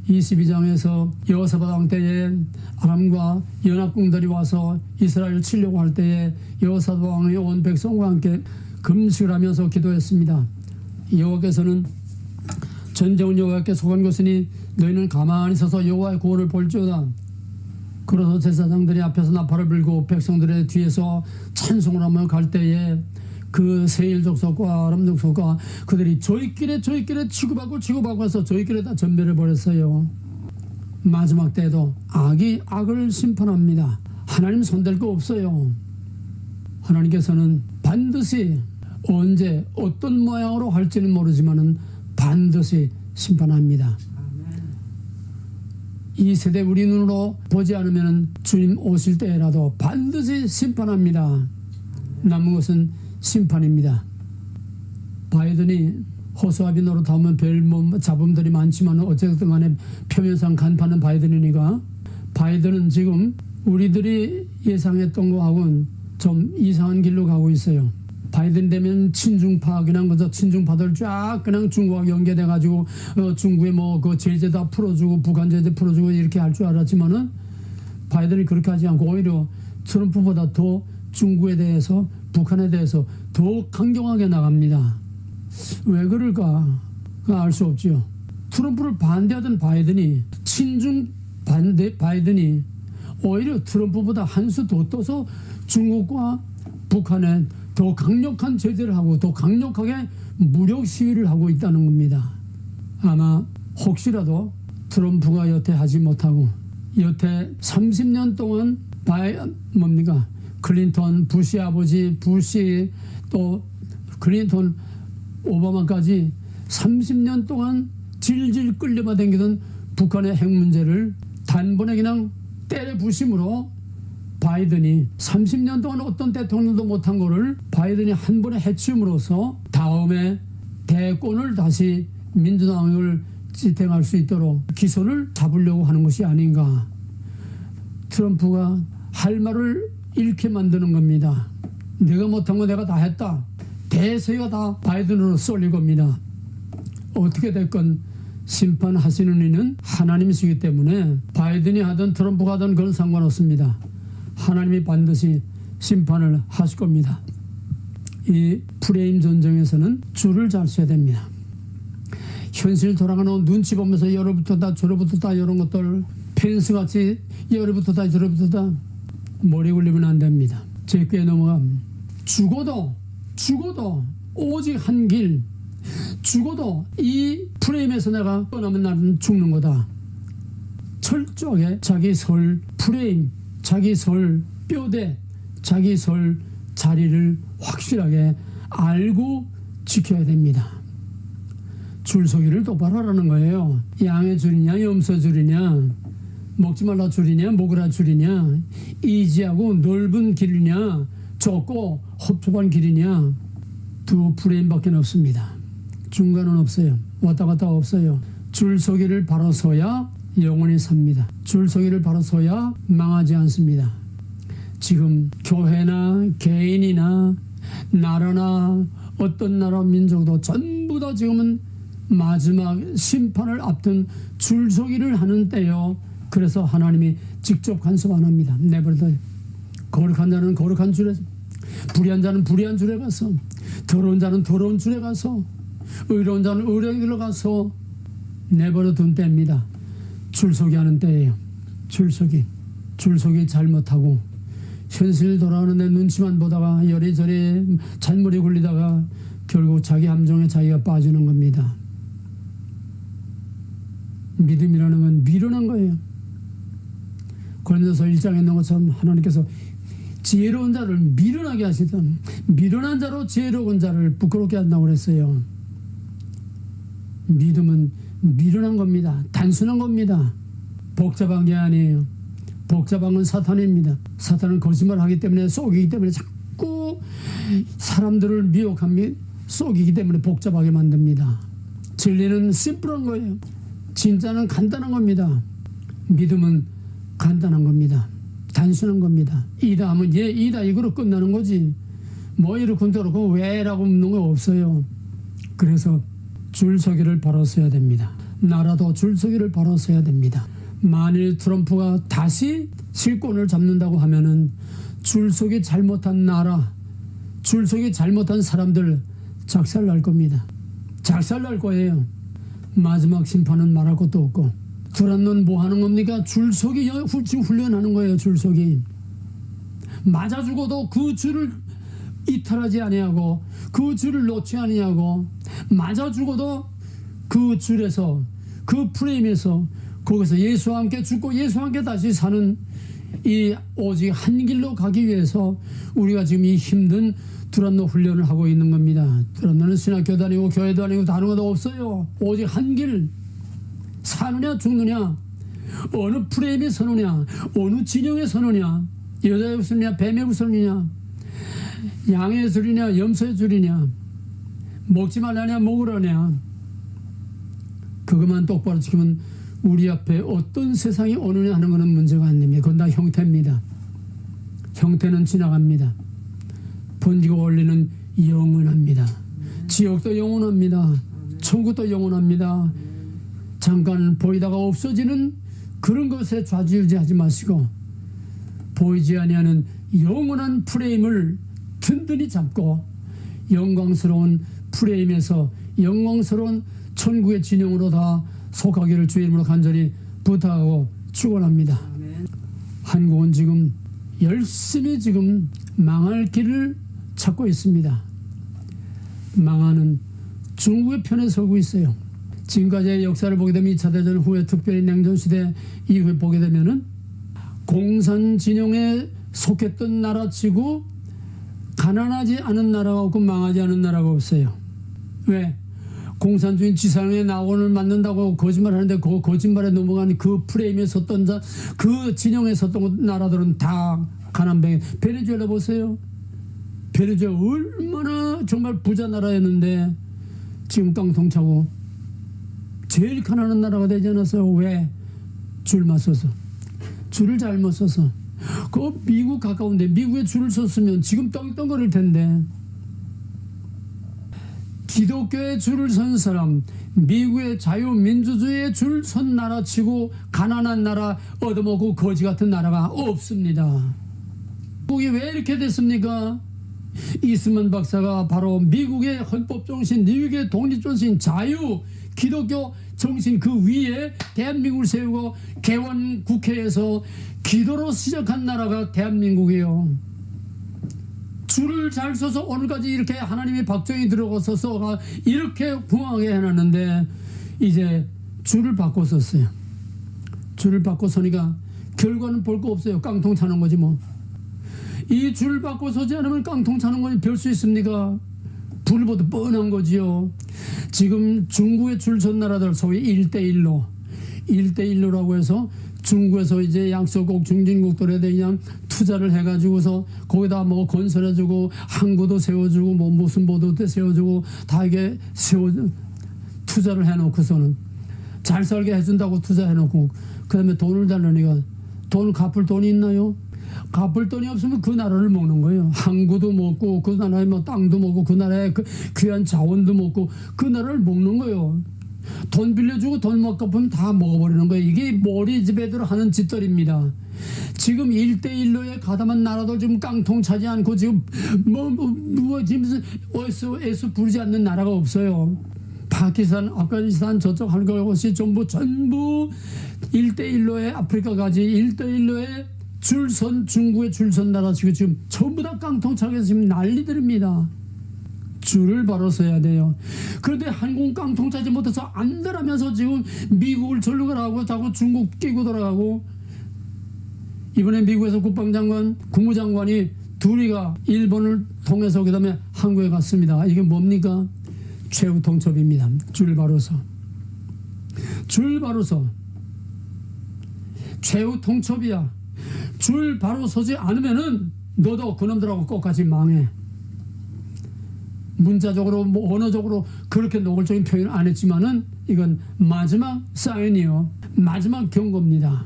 Speaker 1: 22장에서 여호사밧 왕 때에 아람과 연합군들이 와서 이스라엘을 치려고 할 때에 여호사밧 왕이 온 백성과 함께 금식을 하면서 기도했습니다. 여호와께서는 전쟁은 여호와께 속한 것이니 너희는 가만히 서서 여호와의 구원을 볼지어다. 그래서 제사장들이 앞에서 나팔을 불고 백성들의 뒤에서 찬송을 하며 갈 때에 그 세일 족속과 아람 족속과 그들이 저희끼리 치고받고 해서 저희끼리 다 전멸해 버렸어요. 마지막 때에도 악이 악을 심판합니다. 하나님 손댈 거 없어요. 하나님께서는 반드시 언제 어떤 모양으로 할지는 모르지만은 반드시 심판합니다. 이 세대 우리 눈으로 보지 않으면 주님 오실 때라도 반드시 심판합니다. 남은 것은 심판입니다. 바이든이 호수아비 노릇하면 별 잡음들이 많지만 어쨌든 간에 표면상 간판은 바이든이니까, 바이든은 지금 우리들이 예상했던 거하고는 좀 이상한 길로 가고 있어요. 바이든 되면 친중파, 그냥 그저 친중파들 쫙 그냥 중국하고 연계돼 가지고 중국에 뭐 그 제재 다 풀어주고 북한 제재 풀어주고 이렇게 할 줄 알았지만은 바이든이 그렇게 하지 않고 오히려 트럼프보다 더 중국에 대해서, 북한에 대해서 더 강경하게 나갑니다. 왜 그럴까? 알 수 없죠. 트럼프를 반대하던 바이든이, 친중 반대 바이든이 오히려 트럼프보다 한 수 더 떠서 중국과 북한에 더 강력한 제재를 하고 더 강력하게 무력 시위를 하고 있다는 겁니다. 아마 혹시라도 트럼프가 여태 하지 못하고 여태 30년 동안 클린턴, 부시 아버지, 부시 또 클린턴, 오바마까지 30년 동안 질질 끌려만 다니던 북한의 핵 문제를 단번에 그냥 때려 부심으로 바이든이 30년 동안 어떤 대통령도 못한 거를 바이든이 한 번에 해치움으로써 다음에 대권을 다시 민주당을 지탱할 수 있도록 기선을 잡으려고 하는 것이 아닌가. 트럼프가 할 말을 잃게 만드는 겁니다. 내가 못한 거 내가 다 했다. 대세가 다 바이든으로 쏠릴 겁니다. 어떻게 됐건 심판하시는 이는 하나님이시기 때문에 바이든이 하든 트럼프가 하든 그건 상관없습니다. 하나님이 반드시 심판을 하실 겁니다. 이 프레임 전쟁에서는 줄을 잘 서야 됩니다. 현실 돌아가는 눈치 보면서 여로부터다 저로부터다 이런 것들 펜스같이 여로부터다 저로부터다 머리 굴리면 안 됩니다. 제 꾀에 넘어가 죽어도 오직 한 길, 죽어도 이 프레임에서 내가 떠나면 나는 죽는 거다. 철저하게 자기 설 프레임, 자기 설 뼈대, 자기 설 자리를 확실하게 알고 지켜야 됩니다. 줄서기를 똑바로 하라는 거예요. 양의 줄이냐 염소 줄이냐, 먹지 말라 줄이냐 먹으라 줄이냐, 이지하고 넓은 길이냐 좁고 흡좁한 길이냐, 두 프레임밖에 없습니다. 중간은 없어요. 왔다 갔다 없어요. 줄서기를 바로 서야 영원히 삽니다. 줄서기를 바로 서야 망하지 않습니다. 지금 교회나 개인이나 나라나 어떤 나라 민족도 전부 다 지금은 마지막 심판을 앞둔 줄서기를 하는 때요. 그래서 하나님이 직접 간섭 안 합니다. 내버려둬요. 거룩한 자는 거룩한 줄에, 불의한 자는 불의한 줄에 가서, 더러운 자는 더러운 줄에 가서, 의로운 자는 의로운 길로 가서 내버려 둔 때입니다. 줄서기 하는 때예요. 줄서기 잘못하고 현실 돌아오는데 눈치만 보다가 여리저리 잔머리 굴리다가 결국 자기 함정에 자기가 빠지는 겁니다. 믿음이라는 건 미련한 거예요. 고린도서 1장에 있는 것처럼 하나님께서 지혜로운 자를 미련하게 하시던, 미련한 자로 지혜로운 자를 부끄럽게 한다고 그랬어요. 믿음은 미련한 겁니다. 단순한 겁니다. 복잡한 게 아니에요. 복잡한 건 사탄입니다. 사탄은 거짓말을 하기 때문에, 속이기 때문에 자꾸 사람들을 미혹합니다. 속이기 때문에 복잡하게 만듭니다. 진리는 심플한 거예요. 진짜는 간단한 겁니다. 믿음은 간단한 겁니다. 단순한 겁니다. 이다 하면 예, 이다 이거로 끝나는 거지. 뭐 이렇게 그렇고 왜라고 묻는 거 없어요. 그래서 줄서기를 바로 서야 됩니다. 나라도 줄서기를 바로 서야 됩니다. 만일 트럼프가 다시 실권을 잡는다고 하면은 줄서기 잘못한 나라, 줄서기 잘못한 사람들 작살날 겁니다. 작살날 거예요. 마지막 심판은 말할 것도 없고. 두란논 뭐 하는 겁니까? 줄서기 지금 훈련하는 거예요. 줄서기. 맞아 죽어도 그 줄을 이탈하지 아니하고 그 줄을 놓지 아니하고, 맞아 죽어도 그 줄에서, 그 프레임에서, 거기서 예수와 함께 죽고 예수와 함께 다시 사는 이 오직 한 길로 가기 위해서 우리가 지금 이 힘든 두란노 훈련을 하고 있는 겁니다. 두란노는 신학교 다니고 교회 다니고 다른 것도 없어요. 오직 한 길, 사느냐 죽느냐, 어느 프레임에 서느냐, 어느 진영에 서느냐, 여자의 우선이냐 뱀의 우선이냐, 양의 줄이냐 염소의 줄이냐, 먹지 말라냐 먹으라냐, 그것만 똑바로 지키면 우리 앞에 어떤 세상이 오느냐 하는 것은 문제가 안 됩니다. 그건 다 형태입니다. 형태는 지나갑니다. 번지고 원리는 영원합니다. 지옥도 영원합니다. 천국도 영원합니다. 잠깐 보이다가 없어지는 그런 것에 좌지우지하지 마시고 보이지 아니하는 영원한 프레임을 든든히 잡고 영광스러운 프레임에서 영광스러운 천국의 진영으로 다 속하기를 주의 이름으로 간절히 부탁하고 축원합니다. 한국은 지금 열심히 지금 망할 길을 찾고 있습니다. 망하는 중국의 편에 서고 있어요. 지금까지의 역사를 보게 되면 2차 대전 후에 특별히 냉전시대 이후에 보게 되면은 공산 진영에 속했던 나라치고 가난하지 않은 나라가 없고 망하지 않은 나라가 없어요. 왜? 공산주의 지상에 낙원을 만든다고 거짓말하는데 그 거짓말에 넘어간 그 프레임에 섰던 자, 그 진영에 섰던 나라들은 다 가난뱅이. 베네수엘라 보세요. 베네수엘라 얼마나 정말 부자 나라였는데 지금 깡통차고 제일 가난한 나라가 되지 않았어요. 왜? 줄만 서서. 줄을 잘못 서서. 그 미국 가까운데 미국에 줄을 섰으면 지금 떵떵거릴 텐데. 기독교의 줄을 선 사람, 미국의 자유민주주의의 줄 선 나라치고 가난한 나라, 얻어먹고 거지 같은 나라가 없습니다. 미국이 왜 이렇게 됐습니까? 이스만 박사가 바로 미국의 헌법정신, 미국의 독립정신, 자유, 기독교 정신 그 위에 대한민국을 세우고 개원 국회에서 기도로 시작한 나라가 대한민국이에요. 줄을 잘 서서 오늘까지 이렇게 하나님의 박정이 들어가서 이렇게 흥하게 해놨는데 이제 줄을 바꿔 썼어요. 줄을 바꿔 서니까 결과는 볼 거 없어요. 깡통 차는 거지 뭐. 이 줄 바꿔 서지 않으면 깡통 차는 거니 별 수 있습니까? 불보다 뻔한 거지요. 지금 중국의 줄 선 나라들 소위 1대1로라고 해서 중국에서 이제 양서국 중진국들에 대한 투자를 해가지고서 거기다 뭐 건설해주고 항구도 세워주고 뭐 무슨 보도도 세워주고 다 이게 투자를 해놓고서는 잘 살게 해준다고 투자해놓고 그 다음에 돈을 달라니까 돈을 갚을 돈이 있나요? 갚을 돈이 없으면 그 나라를 먹는 거예요. 항구도 먹고 그 나라에 뭐 땅도 먹고 그 나라에 그 귀한 자원도 먹고 그 나라를 먹는 거예요. 돈 빌려주고 돈 못 갚으면 다 먹어버리는 거예요. 이게 머리집애들 하는 짓들입니다. 지금 1대1로에 가담한 나라도 지금 깡통 차지 않고 지금 지금 애수 부르지 않는 나라가 없어요. 파키스탄, 아프가니스탄 저쪽 할 것이 전부 1대1로에 아프리카까지 1대1로에 줄선 중국의 줄선 나라 지금 전부 다 깡통 차게 지금 난리들입니다. 줄을 바로 서야 돼요. 그런데 한국은 깡통 차지 못해서 안달하면서 지금 미국을 전륙을 하고 자꾸 중국 끼고 돌아가고 이번에 미국에서 국방장관, 국무장관이 둘이가 일본을 통해서 그 다음에 한국에 갔습니다. 이게 뭡니까? 최후 통첩입니다. 줄 바로 서. 줄 바로 서. 최후 통첩이야. 줄 바로 서지 않으면은 너도 그놈들하고 똑같이 망해. 문자적으로 뭐 언어적으로 그렇게 노골적인 표현을 안 했지만은 이건 마지막 사인이요. 마지막 경고입니다.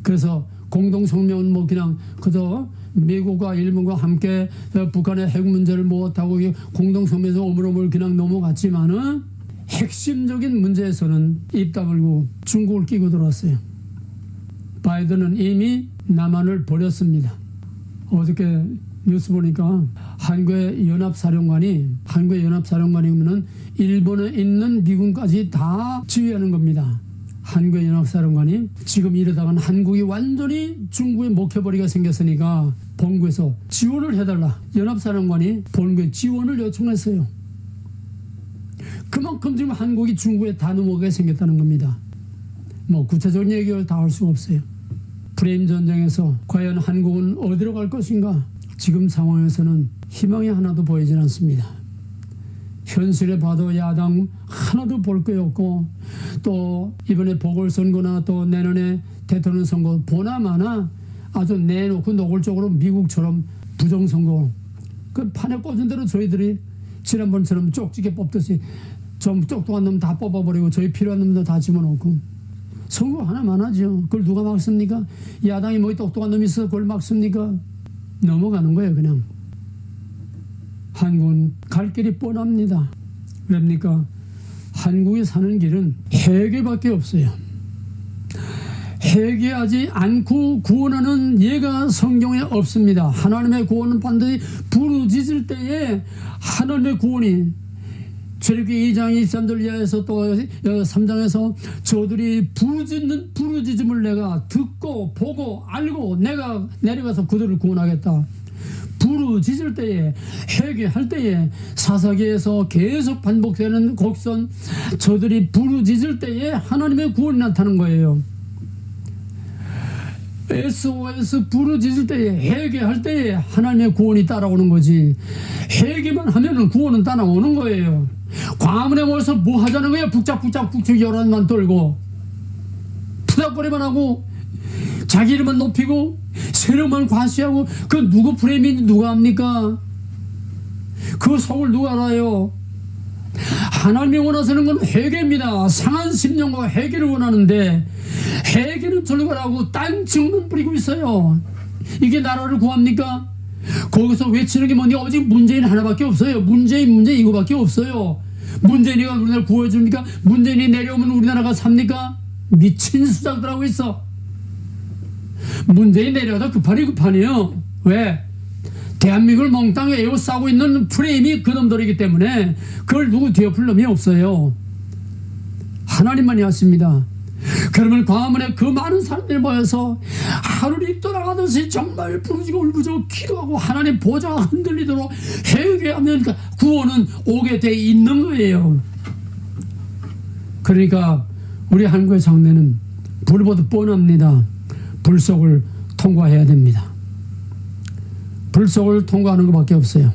Speaker 1: 그래서 공동성명은 뭐 그냥 그저 미국과 일본과 함께 북한의 핵 문제를 못하고 공동성명에서 오물오물 그냥 넘어갔지만은 핵심적인 문제에서는 입 다물고 중국을 끼고 들어왔어요. 바이든은 이미 남한을 버렸습니다. 어저께 뉴스 보니까 한국의 연합사령관이면은 일본에 있는 미군까지 다 지휘하는 겁니다. 한국의 연합사령관이 지금 이러다간 한국이 완전히 중국에 먹혀버리게 생겼으니까 본국에서 지원을 해달라. 연합사령관이 본국에 지원을 요청했어요. 그만큼 지금 한국이 중국에 다 넘어가게 생겼다는 겁니다. 뭐 구체적인 얘기를 다 할 수가 없어요. 프레임 전쟁에서 과연 한국은 어디로 갈 것인가? 지금 상황에서는 희망이 하나도 보이질 않습니다. 현실에 봐도 야당 하나도 볼 게 없고, 또 이번에 보궐선거나 또 내년에 대통령 선거 보나마나 아주 내놓고 노골적으로 미국처럼 부정선거 그 판에 꽂은 대로 저희들이 지난번처럼 쪽지게 뽑듯이 좀 똑똑한 놈 다 뽑아버리고 저희 필요한 놈도 다 집어넣고 선거 하나만 하죠. 그걸 누가 막습니까? 야당이 뭐 똑똑한 놈이 있어 그걸 막습니까? 넘어가는 거예요. 그냥. 한국은 갈 길이 뻔합니다. 왜입니까? 한국이 사는 길은 회개밖에 없어요. 회개하지 않고 구원하는 예가 성경에 없습니다. 하나님의 구원은 반드시 부르짖을 때에 하나님의 구원이 출애굽기 2장 23절 이하에서 또 3장에서 저들이 부르짖음을 내가 듣고 보고 알고 내가 내려가서 그들을 구원하겠다. 부르짖을 때에 회개할 때에 사사기에서 계속 반복되는 곡선 저들이 부르짖을 때에 하나님의 구원이 나타나는 거예요. SOS 부르짖을 때에 회개할 때에 하나님의 구원이 따라오는 거지. 회개만 하면은 구원은 따라오는 거예요. 광화문에 모여서 뭐 하자는 거야? 북적 여론만 떨고 푸닥거리만 하고 자기 이름만 높이고 세력만 과시하고 그 누구 프레임인지 누가 압니까? 그 속을 누가 알아요? 하나님이 원하시는 건 회개입니다. 상한 심령과 회개를 원하는데 회개는 절거라고 딴증만 부리고 있어요. 이게 나라를 구합니까? 거기서 외치는 게 뭐니? 오직 문재인 하나밖에 없어요. 문재인 이거밖에 없어요. 문재인이가 우리나라 구해줍니까? 문재인이 내려오면 우리나라가 삽니까? 미친 수작들 하고 있어. 문재인 내려가다 급하니요. 왜? 대한민국을 몽땅 에워싸고 있는 프레임이 그놈들이기 때문에 그걸 누구 뒤엎을 놈이 없어요. 하나님만이 하십니다. 그러면 광화문에 그 많은 사람들이 모여서 하늘이 떠나가듯이 정말 부르짖고 울부짖고 기도하고 하나님 보좌가 흔들리도록 회개하면 구원은 오게 돼 있는 거예요. 그러니까 우리 한국의 장래는 불보듯 뻔합니다. 불 속을 통과해야 됩니다. 불 속을 통과하는 것밖에 없어요.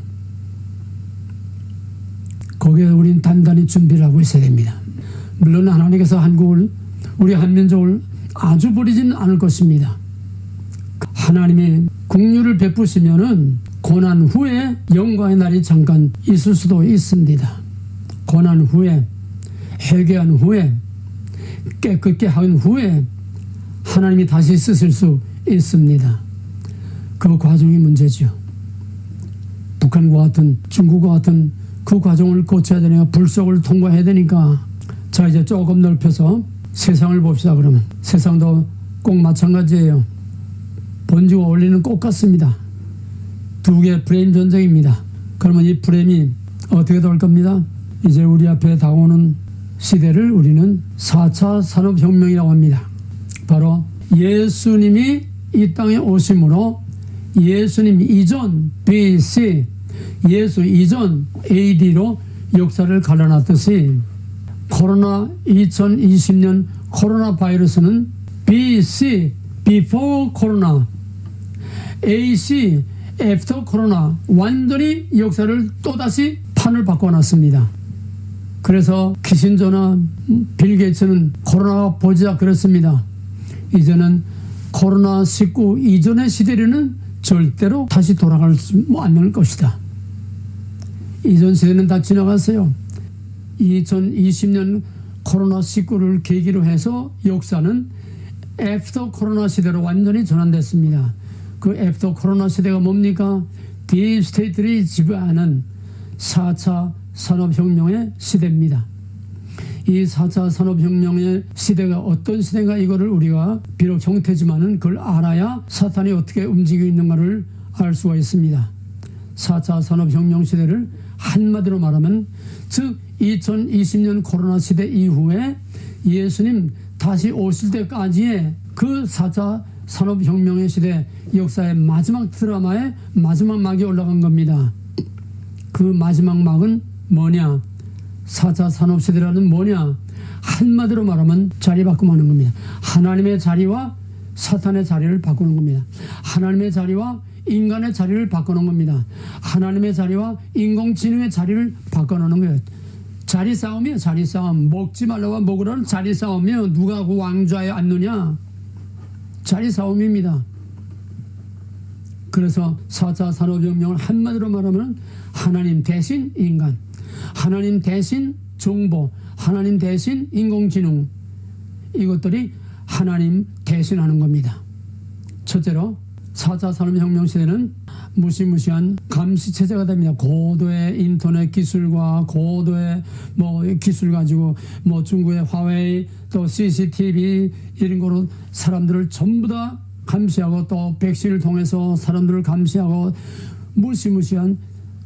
Speaker 1: 거기에 우린 단단히 준비를 하고 있어야 됩니다. 물론 하나님께서 한국을 우리 한민족을 아주 버리지는 않을 것입니다. 하나님이 긍휼을 베푸시면은 고난 후에 영광의 날이 잠깐 있을 수도 있습니다. 고난 후에 회개한 후에 깨끗게 한 후에 하나님이 다시 쓰실 수 있습니다. 그 과정이 문제죠. 북한과 같은 중국과 같은 그 과정을 거쳐야 되니까 불 속을 통과해야 되니까 자 이제 조금 넓혀서 세상을 봅시다. 그러면 세상도 꼭 마찬가지예요. 번지고 어울리는 꽃 같습니다. 두 개의 프레임 전쟁입니다. 그러면 이 프레임이 어떻게 될 겁니다? 이제 우리 앞에 다가오는 시대를 우리는 4차 산업혁명이라고 합니다. 바로 예수님이 이 땅에 오심으로 예수님 이전 BC 예수 이전 AD로 역사를 갈라놨듯이 코로나 2020년 코로나 바이러스는 BC Before Corona AC After Corona 완전히 역사를 또다시 판을 바꿔놨습니다. 그래서 키신저나 빌 게이츠는 코로나가 보자 그랬습니다. 이제는 코로나19 이전의 시대로는 절대로 다시 돌아갈 수 않을 것이다. 이전 시대는 다 지나갔어요. 2020년 코로나19를 계기로 해서 역사는 애프터 코로나 시대로 완전히 전환됐습니다. 그 애프터 코로나 시대가 뭡니까? 딥스테이트들이 지배하는 4차 산업혁명의 시대입니다. 이 4차 산업혁명의 시대가 어떤 시대인가 이거를 우리가 비록 형태지만은 그걸 알아야 사탄이 어떻게 움직이고 있는가를 알 수가 있습니다. 4차 산업혁명 시대를 한마디로 말하면 즉 2020년 코로나 시대 이후에 예수님 다시 오실 때까지의 그 4차 산업혁명의 시대 역사의 마지막 드라마의 마지막 막이 올라간 겁니다. 그 마지막 막은 뭐냐? 4차 산업시대라는 뭐냐? 한마디로 말하면 자리 바꿈하는 겁니다. 하나님의 자리와 사탄의 자리를 바꾸는 겁니다. 하나님의 자리와 인간의 자리를 바꿔놓은 겁니다. 하나님의 자리와 인공지능의 자리를 바꿔놓는 거예요. 자리 싸움이에요. 자리 싸움. 먹지 말라고 먹으라는 자리 싸움이에요. 누가 그 왕좌에 앉느냐. 자리 싸움입니다. 그래서 4차 산업혁명을 한마디로 말하면 하나님 대신 인간, 하나님 대신 정보, 하나님 대신 인공지능, 이것들이 하나님 대신하는 겁니다. 첫째로 4차 산업혁명 시대는 무시무시한 감시체제가 됩니다. 고도의 인터넷 기술과 고도의 기술 가지고 중국의 화웨이 또 CCTV 이런 거로 사람들을 전부 다 감시하고 또 백신을 통해서 사람들을 감시하고 무시무시한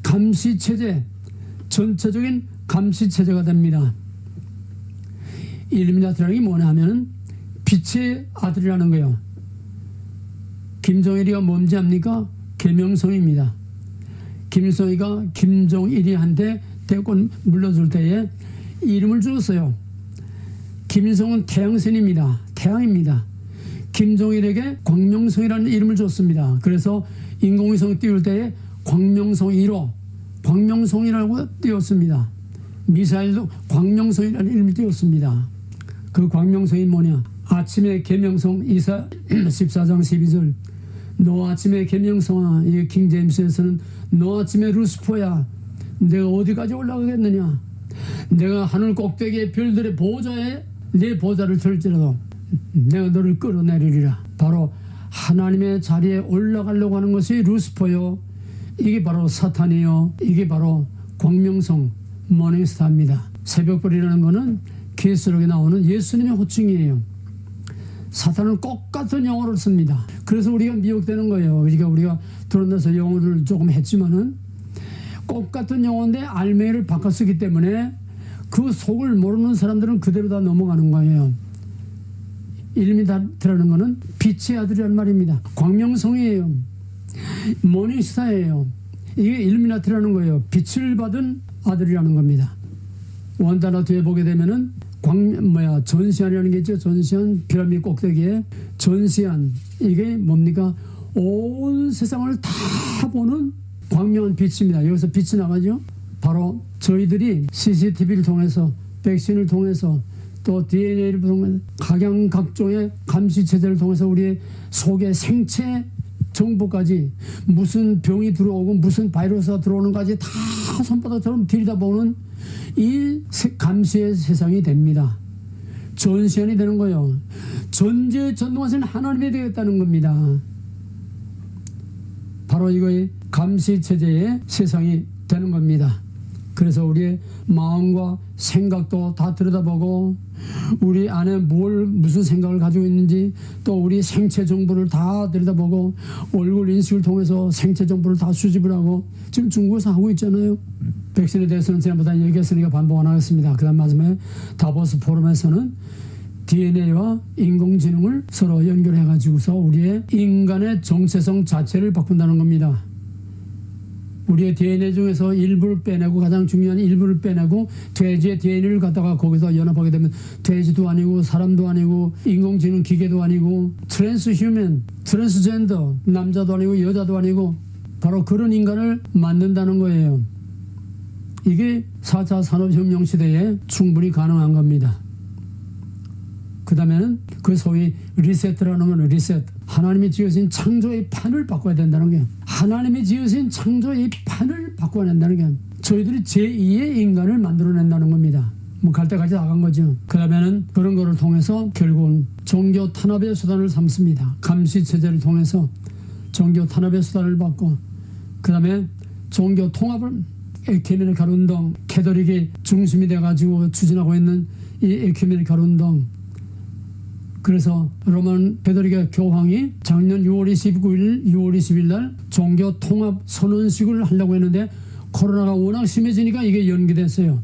Speaker 1: 감시체제, 전체적인 감시체제가 됩니다. 일루미나티라는 게 뭐냐 하면 빛의 아들이라는 거예요. 김정일이가 뭔지 압니까? 계명성입니다. 김일성이가 김정일이한테 대권 물러줄 때에 이름을 주었어요. 김일성은 태양신입니다. 태양입니다. 김정일에게 광명성이라는 이름을 줬습니다. 그래서 인공위성 띄울 때에 광명성 1호, 광명성이라고 띄웠습니다. 미사일도 광명성이라는 이름을 띄웠습니다. 그 광명성이 뭐냐? 아침에 계명성 14장 12절 너 아침에 계명성아, 이 킹제임스에서는 너 아침에 루스퍼야, 내가 어디까지 올라가겠느냐? 내가 하늘 꼭대기의 별들의 보좌에 내 보좌를 들지라도 내가 너를 끌어내리리라. 바로 하나님의 자리에 올라가려고 하는 것이 루스퍼요, 이게 바로 사탄이요, 이게 바로 광명성 모닝스타입니다. 새벽별이라는 것은 계시록에 나오는 예수님의 호칭이에요. 사탄은 똑같은 영어를 씁니다. 그래서 우리가 미혹되는 거예요. 그러니까 우리가 드러나서 영어를 조금 했지만은 똑같은 영어인데 알맹이를 바꿔 쓰기 때문에 그 속을 모르는 사람들은 그대로 다 넘어가는 거예요. 일루미나티라는 것은 빛의 아들이라는 말입니다. 광명성이에요. 모닝스타예요. 이게 일루미나티라는 거예요. 빛을 받은 아들이라는 겁니다. 원단어 뒤에 보게 되면은 전시안이라는 게 있죠. 전시안, 피라미드 꼭대기에 전시안, 이게 뭡니까? 온 세상을 다 보는 광명한 빛입니다. 여기서 빛이 나가죠. 바로 저희들이 CCTV를 통해서, 백신을 통해서, 또 DNA를 통해서 각양각종의 감시체제를 통해서 우리의 속의 생체 정보까지, 무슨 병이 들어오고 무슨 바이러스가 들어오는까지 다 손바닥처럼 들여다보는 이 감시의 세상이 됩니다. 전시안이 되는 거예요. 전지전능하신 하나님이 되겠다는 겁니다. 바로 이거의 감시체제의 세상이 되는 겁니다. 그래서 우리의 마음과 생각도 다 들여다보고, 우리 안에 무슨 생각을 가지고 있는지, 또 우리 생체 정보를 다 들여다보고, 얼굴 인식을 통해서 생체 정보를 다 수집을 하고, 지금 중국에서 하고 있잖아요. 백신에 대해서는 지난번에 얘기했으니까 반복 안 하겠습니다. 그 다음 마지막에 다보스 포럼에서는 DNA와 인공지능을 서로 연결해가지고서 우리의 인간의 정체성 자체를 바꾼다는 겁니다. 우리의 DNA 중에서 일부를 빼내고, 가장 중요한 일부를 빼내고 돼지의 DNA를 갖다가 거기서 연합하게 되면 돼지도 아니고 사람도 아니고 인공지능 기계도 아니고 트랜스휴먼, 트랜스젠더, 남자도 아니고 여자도 아니고 바로 그런 인간을 만든다는 거예요. 이게 4차 산업혁명 시대에 충분히 가능한 겁니다. 그 다음에는 그 소위 리셋라는 건 리셋. 하나님이 지으신 창조의 판을 바꿔야 된다는 게, 하나님이 지으신 창조의 판을 바꿔낸다는 게 저희들이 제2의 인간을 만들어낸다는 겁니다. 갈 때까지 나간 거죠. 그 다음에는 그런 거를 통해서 결국은 종교 탄압의 수단을 삼습니다. 감시체제를 통해서 종교 탄압의 수단을 받고, 그 다음에 종교 통합을, 에큐메니칼 운동, 캐톨릭이 중심이 돼가지고 추진하고 있는 이 에큐메니칼 운동. 그래서 로만 캐톨릭의 교황이 작년 6월 29일, 6월 20일 날 종교 통합 선언식을 하려고 했는데 코로나가 워낙 심해지니까 이게 연기됐어요.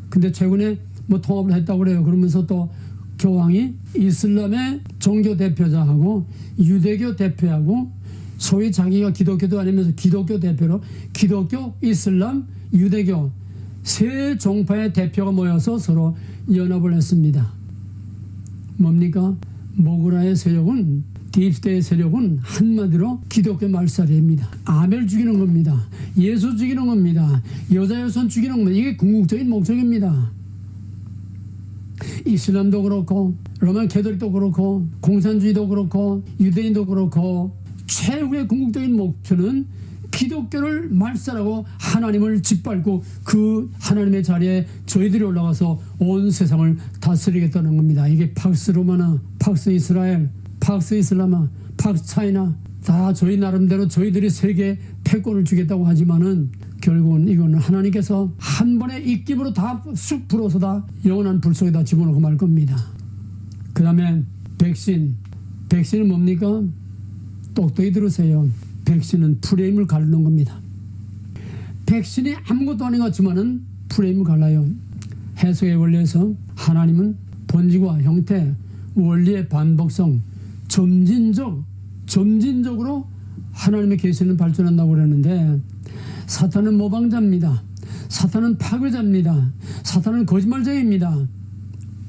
Speaker 1: 근데 최근에 통합을 했다고 그래요. 그러면서 또 교황이 이슬람의 종교 대표자하고 유대교 대표하고, 소위 자기가 기독교도 아니면서 기독교 대표로 기독교, 이슬람, 유대교 세 종파의 대표가 모여서 서로 연합을 했습니다. 뭡니까? 모그라의 세력은 딥스테이 세력은 한마디로 기독교 말살입니다. 아벨 죽이는 겁니다. 예수 죽이는 겁니다. 여자 여손 죽이는 겁니다. 이게 궁극적인 목적입니다. 이슬람도 그렇고 로마 캐톨릭도 그렇고 공산주의도 그렇고 유대인도 그렇고 최후의 궁극적인 목표는 기독교를 말살하고 하나님을 짓밟고 그 하나님의 자리에 저희들이 올라가서 온 세상을 다스리겠다는 겁니다. 이게 팍스 로마나 팍스 이스라엘, 팍스 이슬라마, 팍스 차이나 다 저희 나름대로 저희들이 세계 패권을 주겠다고 하지만은 결국은 이거는 하나님께서 한 번의 입김으로 다 쑥 불어서 다 영원한 불 속에다 집어넣고 말 겁니다. 그 다음에 백신은 뭡니까? 똑똑히 들으세요. 백신은 프레임을 가르는 겁니다. 백신이 아무것도 아닌 것 같지만은 프레임을 갈라요. 해석의 원리에서 하나님은 본질과 형태, 원리의 반복성, 점진적으로 하나님의 계시는 발전한다고 그러는데 사탄은 모방자입니다. 사탄은 파괴자입니다. 사탄은 거짓말쟁이입니다.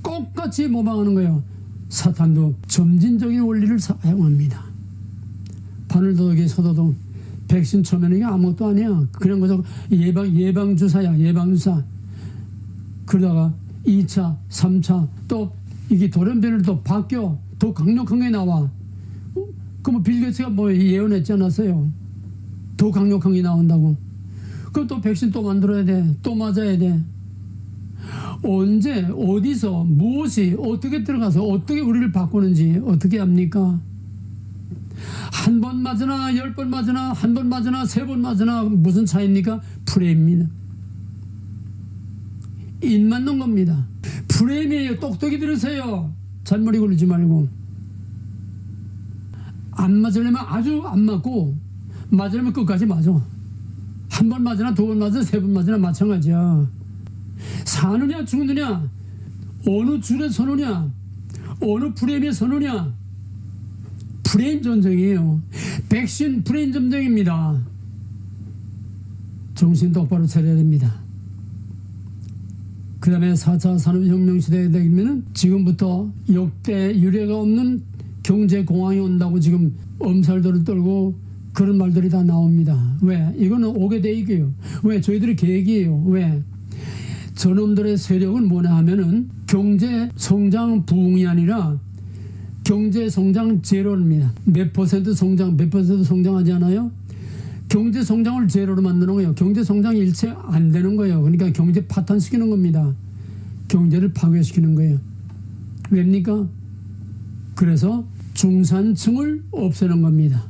Speaker 1: 똑같이 모방하는 거예요. 사탄도 점진적인 원리를 사용합니다. 바늘도둑이 서도둑 백신 처음에는 이게 아무것도 아니야. 그냥 거저 예방주사야. 예방주사. 그러다가 2차, 3차 또 이게 돌연변이로 또 바뀌어. 더 강력한 게 나와. 그럼 빌 게이츠가 뭐 예언했지 않았어요? 더 강력한 게 나온다고. 그럼 또 백신 또 만들어야 돼. 또 맞아야 돼. 언제 어디서 무엇이 어떻게 들어가서 어떻게 우리를 바꾸는지 어떻게 합니까? 한 번 맞으나 10번 맞으나 한 번 맞으나 3번 맞으나 무슨 차이입니까? 프레임입니다. 입 맞는 겁니다. 프레임이에요. 똑똑히 들으세요. 잔머리 굴리지 말고. 안 맞으려면 아주 안 맞고 맞으려면 끝까지 맞아. 한 번 맞으나 2번 맞으나 3번 맞으나 마찬가지야. 사느냐 죽느냐, 어느 줄에 서느냐, 어느 프레임에 서느냐. 프레임 전쟁이에요. 백신 프레임 전쟁입니다. 정신 똑바로 차려야 됩니다. 그 다음에 4차 산업혁명 시대가 되면 지금부터 역대 유례가 없는 경제공황이 온다고 지금 엄살들을 떨고 그런 말들이 다 나옵니다. 왜? 이거는 오게 돼 있고요. 왜? 저희들의 계획이에요. 왜? 저놈들의 세력은 뭐냐 하면은 경제 성장 부흥이 아니라 경제 성장 제로입니다. 몇 퍼센트 성장하지 않아요? 경제 성장을 제로로 만드는 거예요. 경제 성장이 일체 안 되는 거예요. 그러니까 경제 파탄시키는 겁니다. 경제를 파괴시키는 거예요. 왜입니까? 그래서 중산층을 없애는 겁니다.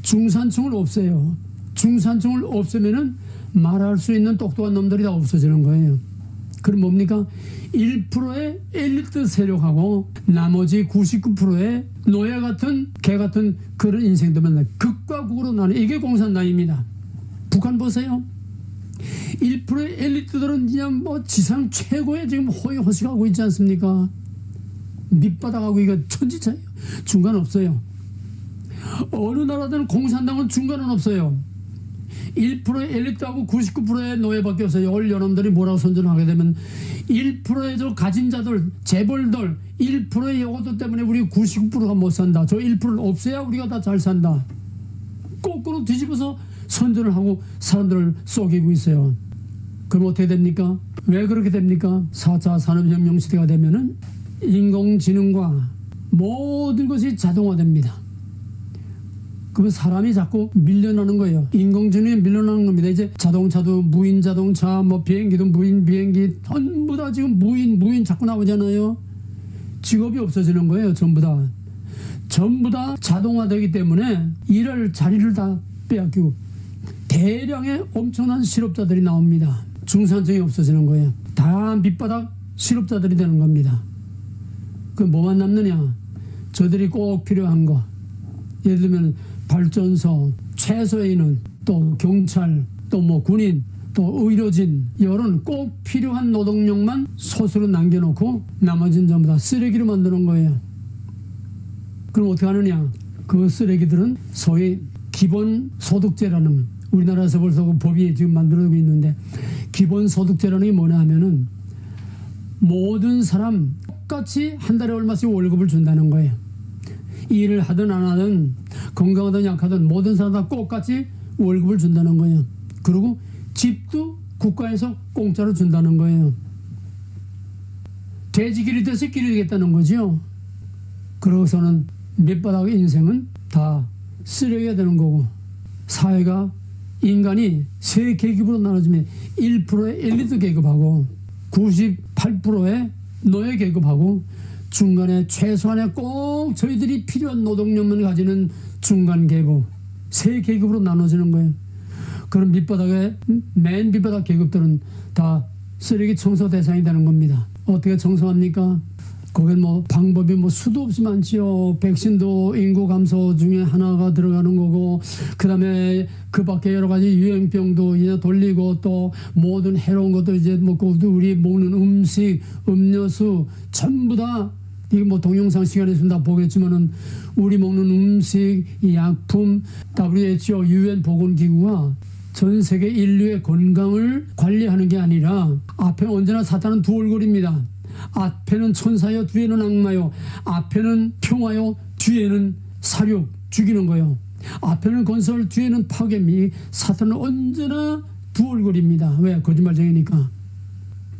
Speaker 1: 중산층을 없애요. 중산층을 없애면은 말할 수 있는 똑똑한 놈들이 다 없어지는 거예요. 그럼 뭡니까? 1%의 엘리트 세력하고 나머지 99%의 노예 같은 개 같은 그런 인생들만 극과 극으로 나는 이게 공산당입니다. 북한 보세요. 1%의 엘리트들은 그냥 뭐 지상 최고의 지금 호의호식하고 있지 않습니까? 밑바닥하고 이거 천지차예요. 중간 없어요. 어느 나라든 공산당은 중간은 없어요. 1%의 엘리트하고 99%의 노예밖에 없어요. 여러분들이 뭐라고 선전하게 되면 1%의 저 가진 자들, 재벌들 1%의 요것들 때문에 우리 99%가 못 산다. 저 1%를 없애야 우리가 다 잘 산다. 거꾸로 뒤집어서 선전을 하고 사람들을 속이고 있어요. 그럼 어떻게 됩니까? 왜 그렇게 됩니까? 4차 산업혁명 시대가 되면은 인공지능과 모든 것이 자동화됩니다. 그러면 사람이 자꾸 밀려나는 거예요. 인공지능이 밀려나는 겁니다. 이제 자동차도 무인 자동차, 뭐 비행기도 무인 비행기, 전부 다 지금 무인 자꾸 나오잖아요. 직업이 없어지는 거예요. 전부 다 자동화되기 때문에 일할 자리를 다 빼앗기고 대량의 엄청난 실업자들이 나옵니다. 중산층이 없어지는 거예요. 다 밑바닥 실업자들이 되는 겁니다. 그 뭐만 남느냐? 저들이 꼭 필요한 거. 예를 들면 발전소, 최소의 인원, 또 경찰, 또 뭐 군인, 또 의료진, 이런 꼭 필요한 노동력만 소수로 남겨놓고 나머지는 전부 다 쓰레기로 만드는 거예요. 그럼 어떻게 하느냐? 그 쓰레기들은 소위 기본소득제라는, 우리나라에서 벌써 그 법이 지금 만들어지고 있는데, 기본소득제라는 게 뭐냐 하면은 모든 사람 똑같이 한 달에 얼마씩 월급을 준다는 거예요. 일을 하든 안 하든 건강하든 약하든 모든 사람 다 똑같이 월급을 준다는 거예요. 그리고 집도 국가에서 공짜로 준다는 거예요. 돼지길이 돼서 길이 되겠다는 거죠. 그러고서는 밑바닥의 인생은 다 쓰레기가 되는 거고, 사회가 인간이 세 계급으로 나눠지면 1%의 엘리트 계급하고 98%의 노예 계급하고 중간에 최소한의 꼭 저희들이 필요한 노동력만 가지는 중간 계급, 세 계급으로 나눠지는 거예요. 그런 밑바닥의 맨 밑바닥 계급들은 다 쓰레기 청소 대상이 되는 겁니다. 어떻게 청소합니까? 거긴 뭐 방법이 뭐 수도 없이 많지요. 백신도 인구 감소 중에 하나가 들어가는 거고, 그 다음에 그 밖에 여러 가지 유행병도 이제 돌리고, 또 모든 해로운 것도 이제 먹고, 우리 먹는 음식, 음료수 전부 다, 이게 뭐 동영상 시간에 있으면 다 보겠지만은, 우리 먹는 음식, 약품, WHO UN 보건기구가 전 세계 인류의 건강을 관리하는 게 아니라, 앞에 언제나 사탄은 두 얼굴입니다. 앞에는 천사요, 뒤에는 악마요. 앞에는 평화요, 뒤에는 사륙, 죽이는 거요. 앞에는 건설, 뒤에는 파괴미. 사탄은 언제나 두 얼굴입니다. 왜? 거짓말쟁이니까.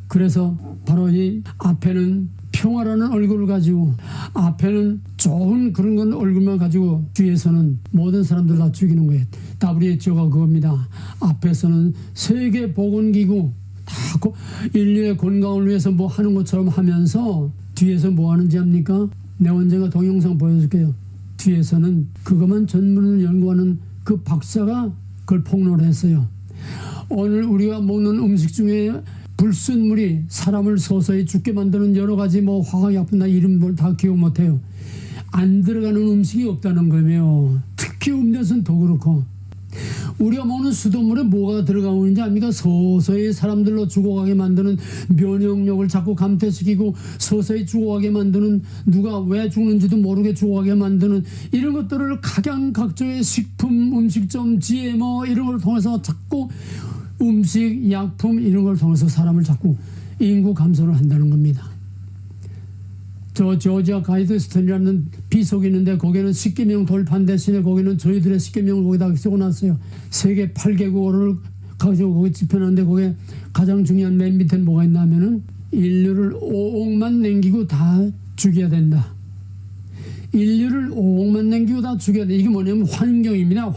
Speaker 1: 그래서 바로 이 앞에는 평화라는 얼굴을 가지고, 앞에는 좋은 그런 건 얼굴만 가지고, 뒤에서는 모든 사람들 다 죽이는 거예요. WHO가 그겁니다. 앞에서는 세계보건기구 다 인류의 건강을 위해서 뭐 하는 것처럼 하면서, 뒤에서 뭐 하는지 압니까? 내가 언젠가 동영상 보여줄게요. 뒤에서는 그것만 전문을 연구하는 그 박사가 그걸 폭로를 했어요. 오늘 우리가 먹는 음식 중에 불순물이 사람을 서서히 죽게 만드는 여러 가지 뭐 화학약품이나 이름을 다 기억 못해요. 안 들어가는 음식이 없다는 거예요. 특히 음료수는 더 그렇고. 우리가 먹는 수돗물에 뭐가 들어가고 있는지 압니까? 서서히 사람들로 죽어가게 만드는, 면역력을 자꾸 감퇴시키고 서서히 죽어가게 만드는, 누가 왜 죽는지도 모르게 죽어가게 만드는 이런 것들을 각양각조의 식품, 음식점, GMO 이런 걸 통해서 자꾸 음식, 약품 이런 걸 통해서 사람을 자꾸 인구 감소를 한다는 겁니다. 저 조지아 가이드스톤이라는 비속이 있는데, 거기는 10개명 돌판 대신에 거기는 저희들의 10개명을 거기다 써놨어요. 세계 8개국어를 가지고 거기 집혀놨는데, 거기에 가장 중요한 맨 밑에는 뭐가 있나 하면은, 인류를 5억만 남기고 다 죽여야 된다. 인류를 5억만 남기고 다 죽여야 돼. 이게 뭐냐면 환경입니다.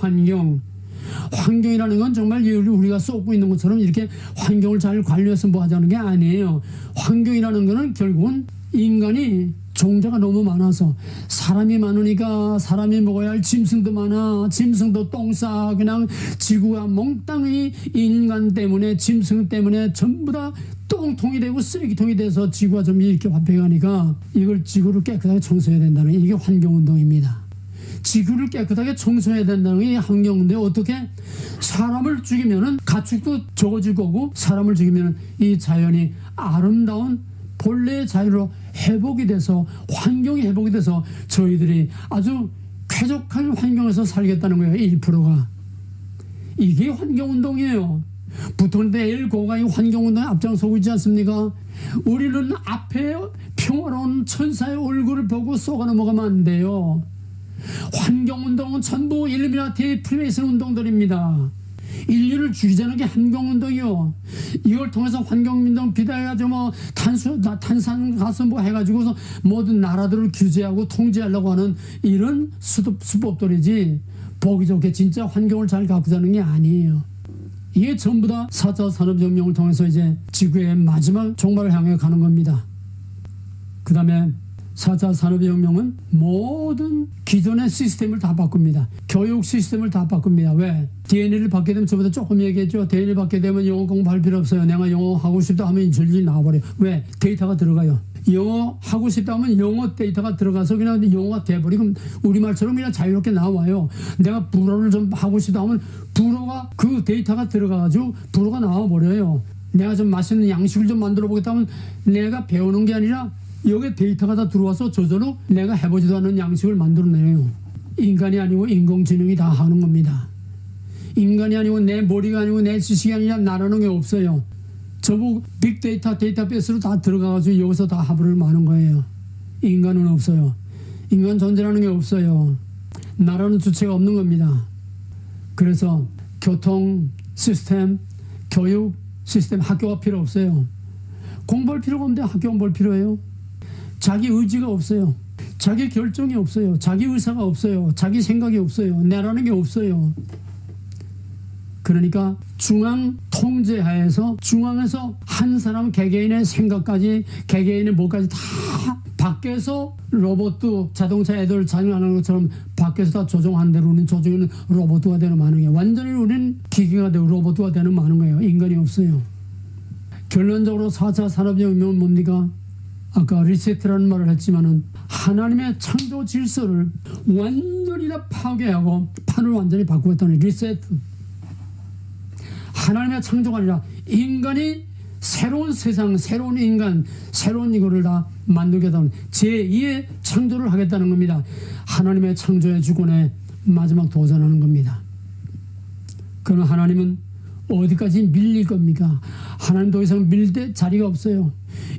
Speaker 1: 환경이라는 건 정말 우리가 쏟고 있는 것처럼 이렇게 환경을 잘 관리해서 뭐 하자는 게 아니에요. 환경이라는 거는 결국은 인간이 종자가 너무 많아서, 사람이 많으니까 사람이 먹어야 할 짐승도 많아. 짐승도 똥 싸. 그냥 지구가 몽땅이 인간 때문에, 짐승 때문에 전부 다 똥통이 되고 쓰레기통이 돼서 지구가 좀 이렇게 화폐가니까, 이걸 지구를 깨끗하게 청소해야 된다는 게 이게 환경운동입니다. 지구를 깨끗하게 청소해야 된다는 게 환경운동인데, 어떻게? 사람을 죽이면은 가축도 적어질 거고, 사람을 죽이면 이 자연이 아름다운 본래의 자유로 회복이 돼서, 환경이 회복이 돼서 저희들이 아주 쾌적한 환경에서 살겠다는 거예요. 1%가. 이게 환경운동이에요. 보통 내일 고가 이 환경운동에 앞장서고 있지 않습니까? 우리는 앞에 평화로운 천사의 얼굴을 보고 쏘가 넘어가면 안 돼요. 환경운동은 전부 일루미나티 프리메이슨 운동들입니다. 인류를 죽이자는 게 환경운동이요. 이걸 통해서 환경운동 비대해가지고 뭐 탄산 가스 뭐 해가지고서 모든 나라들을 규제하고 통제하려고 하는 이런 수법들이지, 보기 좋게 진짜 환경을 잘 가꾸자는 게 아니에요. 이게 전부 다 4차 산업혁명을 통해서 이제 지구의 마지막 종말을 향해 가는 겁니다. 그 다음에 4차 산업혁명은 모든 기존의 시스템을 다 바꿉니다. 교육 시스템을 다 바꿉니다. 왜? DNA를 받게 되면, 저보다 조금 얘기했죠. DNA를 받게 되면 영어 공부할 필요 없어요. 내가 영어 하고 싶다 하면 절리 나와버려요. 왜? 데이터가 들어가요. 영어 하고 싶다 하면 영어 데이터가 들어가서 그냥 영어가 돼버리고, 우리말처럼 그냥 자유롭게 나와요. 내가 불어를 좀 하고 싶다 하면 불어가 그 데이터가 들어가가지고 불어가 나와버려요. 내가 좀 맛있는 양식을 좀 만들어 보겠다 하면 내가 배우는 게 아니라 여기에 데이터가 다 들어와서 저절로 내가 해보지도 않은 양식을 만들어내요. 인간이 아니고 인공지능이 다 하는 겁니다. 인간이 아니고 내 머리가 아니고 내 지식이 아니라 나라는 게 없어요. 저보고 빅데이터 데이터베이스로 다 들어가가지고 여기서 다 합을 하는 거예요. 인간은 없어요. 인간 존재라는 게 없어요. 나라는 주체가 없는 겁니다. 그래서 교통 시스템, 교육 시스템, 학교가 필요 없어요. 공부할 필요가 없는데 학교 공부할 필요해요. 자기 의지가 없어요. 자기 결정이 없어요. 자기 의사가 없어요. 자기 생각이 없어요. 내라는 게 없어요. 그러니까 중앙 통제하에서 중앙에서 한 사람 개개인의 생각까지 개개인의 뭐까지 다 밖에서 로봇도 자동차 애들 작용하는 것처럼 밖에서 다 조종하는 대로 우리는 조종하는 로봇가 되는 많은 거예요. 완전히 우리는 기계가 되고 로봇가 되는 많은 거예요. 인간이 없어요. 결론적으로 4차 산업혁명은 뭡니까? 아까 리세트라는 말을 했지만은 하나님의 창조 질서를 완전히 다 파괴하고 판을 완전히 바꾸었다는 리세트. 하나님의 창조가 아니라 인간이 새로운 세상, 새로운 인간, 새로운 이거를 다 만들겠다는 제2의 창조를 하겠다는 겁니다. 하나님의 창조의 주권에 마지막 도전하는 겁니다. 그러면 하나님은 어디까지 밀릴 겁니까? 하나님 더 이상 밀 자리가 없어요.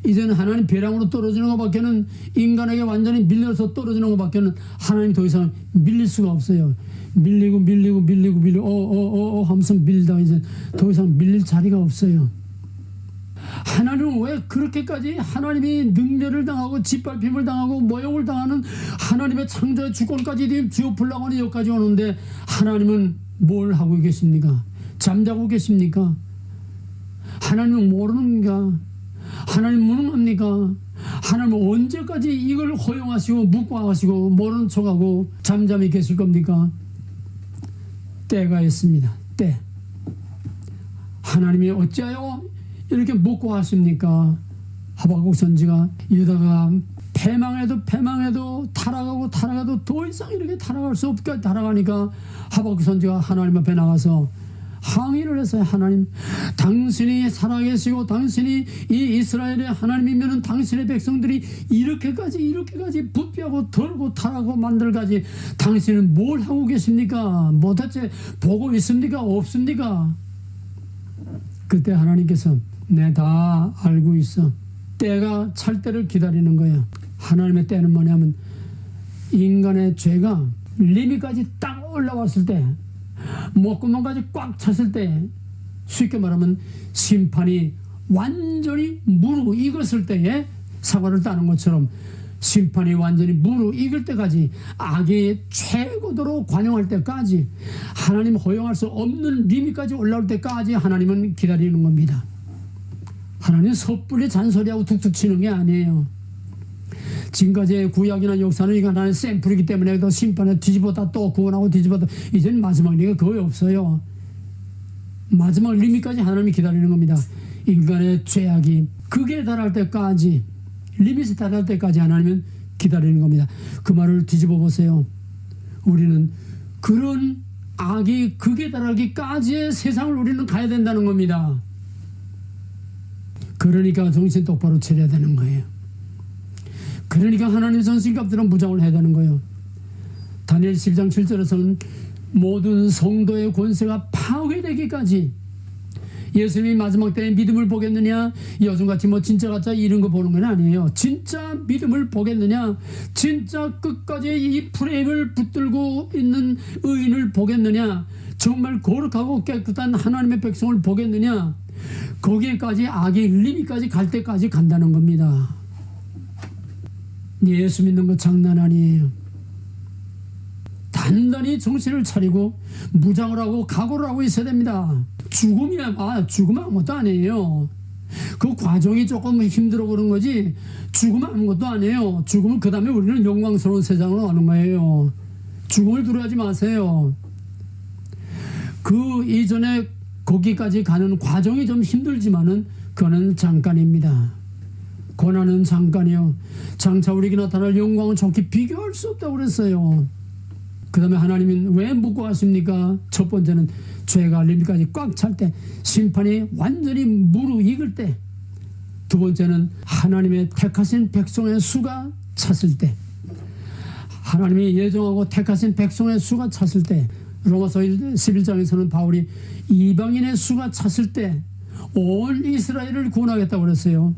Speaker 1: 이제는 하나님 벼랑으로 떨어지는 것밖에는 인간에게 완전히 밀려서 떨어지는 것밖에는 하나님 더 이상 밀릴 수가 없어요. 밀리고 하면서 밀다 이제 더 이상 밀릴 자리가 없어요. 하나님은 왜 그렇게까지 하나님이 능멸을 당하고 짓밟힘을 당하고 모욕을 당하는 하나님의 창조의 주권까지 뒤엎으려고 하는 여기까지 오는데 하나님은 뭘 하고 계십니까? 잠자고 계십니까? 하나님은 모르는가? 하나님 무능합니까? 하나님은 언제까지 이걸 허용하시고 묵과하시고 모르는 척하고 잠잠히 계실 겁니까? 때가 있습니다. 때. 하나님이 어찌하여 이렇게 묵과하십니까? 하박국 선지가 유다가 패망해도 타락하고 더 이상 이렇게 타락할 수 없게 타락하니까 하박국 선지가 하나님 앞에 나가서 항의를 했어요. 하나님, 당신이 살아계시고 당신이 이 이스라엘의 하나님이면 당신의 백성들이 이렇게까지 부패하고 덜고 타락하고 만들까지 당신은 뭘 하고 계십니까? 뭐 대체 보고 있습니까? 없습니까? 그때 하나님께서 내 다 알고 있어. 때가 찰 때를 기다리는 거예요. 하나님의 때는 뭐냐면 인간의 죄가 리미까지 딱 올라왔을 때, 목구멍까지 꽉 찼을 때, 쉽게 말하면 심판이 완전히 무르익었을 때에 사과를 따는 것처럼 심판이 완전히 무르익을 때까지, 악이 최고도로 관용할 때까지, 하나님 허용할 수 없는 리미까지 올라올 때까지 하나님은 기다리는 겁니다. 하나님은 섣불리 잔소리하고 툭툭 치는 게 아니에요. 지금까지의 구약이나 역사는 이건 하나의 샘플이기 때문에 또 심판에 뒤집었다 또 구원하고 뒤집었다, 이제는 마지막 리가 거의 없어요. 마지막 리미까지 하나님이 기다리는 겁니다. 인간의 죄악이 극에 달할 때까지, 리밋에 달할 때까지 하나님은 기다리는 겁니다. 그 말을 뒤집어 보세요. 우리는 그런 악이 극에 달하기까지의 세상을 우리는 가야 된다는 겁니다. 그러니까 정신 똑바로 차려야 되는 거예요. 그러니까 하나님 선신값들은 무장을 해야 되는 거예요. 다니엘 12장 7절에서는 모든 성도의 권세가 파괴되기까지, 예수님이 마지막 때에 믿음을 보겠느냐, 요즘같이 뭐 진짜 가짜 이런 거 보는 건 아니에요. 진짜 믿음을 보겠느냐, 진짜 끝까지 이 프레임을 붙들고 있는 의인을 보겠느냐, 정말 거룩하고 깨끗한 하나님의 백성을 보겠느냐, 거기에까지 악의 리미까지 갈 때까지 간다는 겁니다. 예수 믿는 거 장난 아니에요. 단단히 정신을 차리고 무장을 하고 각오를 하고 있어야 됩니다. 죽으면 아무것도 아니에요. 그 과정이 조금 힘들어 그런 거지, 죽으면 아무것도 아니에요. 죽으면 그 다음에 우리는 영광스러운 세상으로 가는 거예요. 죽음을 두려워하지 마세요. 그 이전에 거기까지 가는 과정이 좀 힘들지만은 그거는 잠깐입니다. 고난은 잠깐이요, 장차 우리에게 나타날 영광은 좋게 비교할 수 없다고 그랬어요. 그 다음에 하나님은 왜 묵과하십니까? 첫 번째는 죄가 리미까지 꽉 찰 때, 심판이 완전히 무르익을 때. 두 번째는 하나님의 택하신 백성의 수가 찼을 때, 하나님이 예정하고 택하신 백성의 수가 찼을 때. 로마서 11장에서는 바울이 이방인의 수가 찼을 때 온 이스라엘을 구원하겠다고 그랬어요.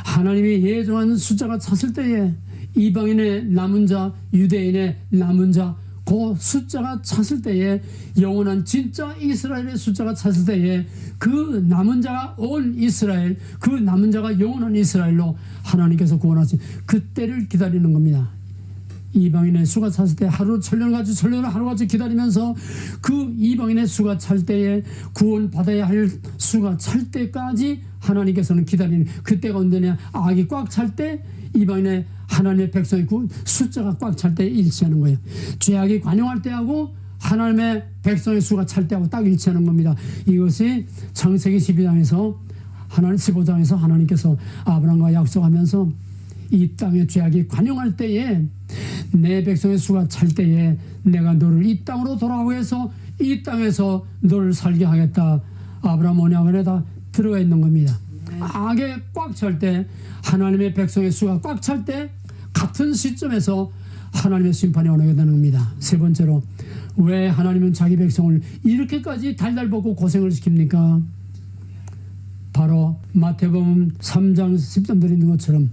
Speaker 1: 하나님이 예정한 숫자가 찼을 때에 이방인의 남은 자, 유대인의 남은 자, 그 숫자가 찼을 때에, 영원한 진짜 이스라엘의 숫자가 찼을 때에 그 남은 자가 온 이스라엘, 그 남은 자가 영원한 이스라엘로 하나님께서 구원하신 그때를 기다리는 겁니다. 이방인의 수가 찼을 때 하루 천년같이 천년을 하루같이 기다리면서 그 이방인의 수가 찰 때에, 구원받아야 할 수가 찰 때까지 하나님께서는 기다리는, 그때가 언제냐? 악이 꽉 찰 때, 이방인의 하나님의 백성의 숫자가 꽉 찰 때 일치하는 거예요. 죄악이 관용할 때하고 하나님의 백성의 수가 찰 때하고 딱 일치하는 겁니다. 이것이 창세기 12장에서 15장에서 하나님께서 아브라함과 약속하면서 이 땅에 죄악이 관용할 때에, 내 백성의 수가 찰 때에 내가 너를 이 땅으로 돌아오게 해서 이 땅에서 너를 살게 하겠다. 아브라함 언약 안에 다 들어가 있는 겁니다. 악에 꽉 찰 때, 하나님의 백성의 수가 꽉 찰 때 같은 시점에서 하나님의 심판이 오게 되는 겁니다. 세 번째로, 왜 하나님은 자기 백성을 이렇게까지 달달 볶고 고생을 시킵니까? 바로 마태복음 3장 10절 있는 것처럼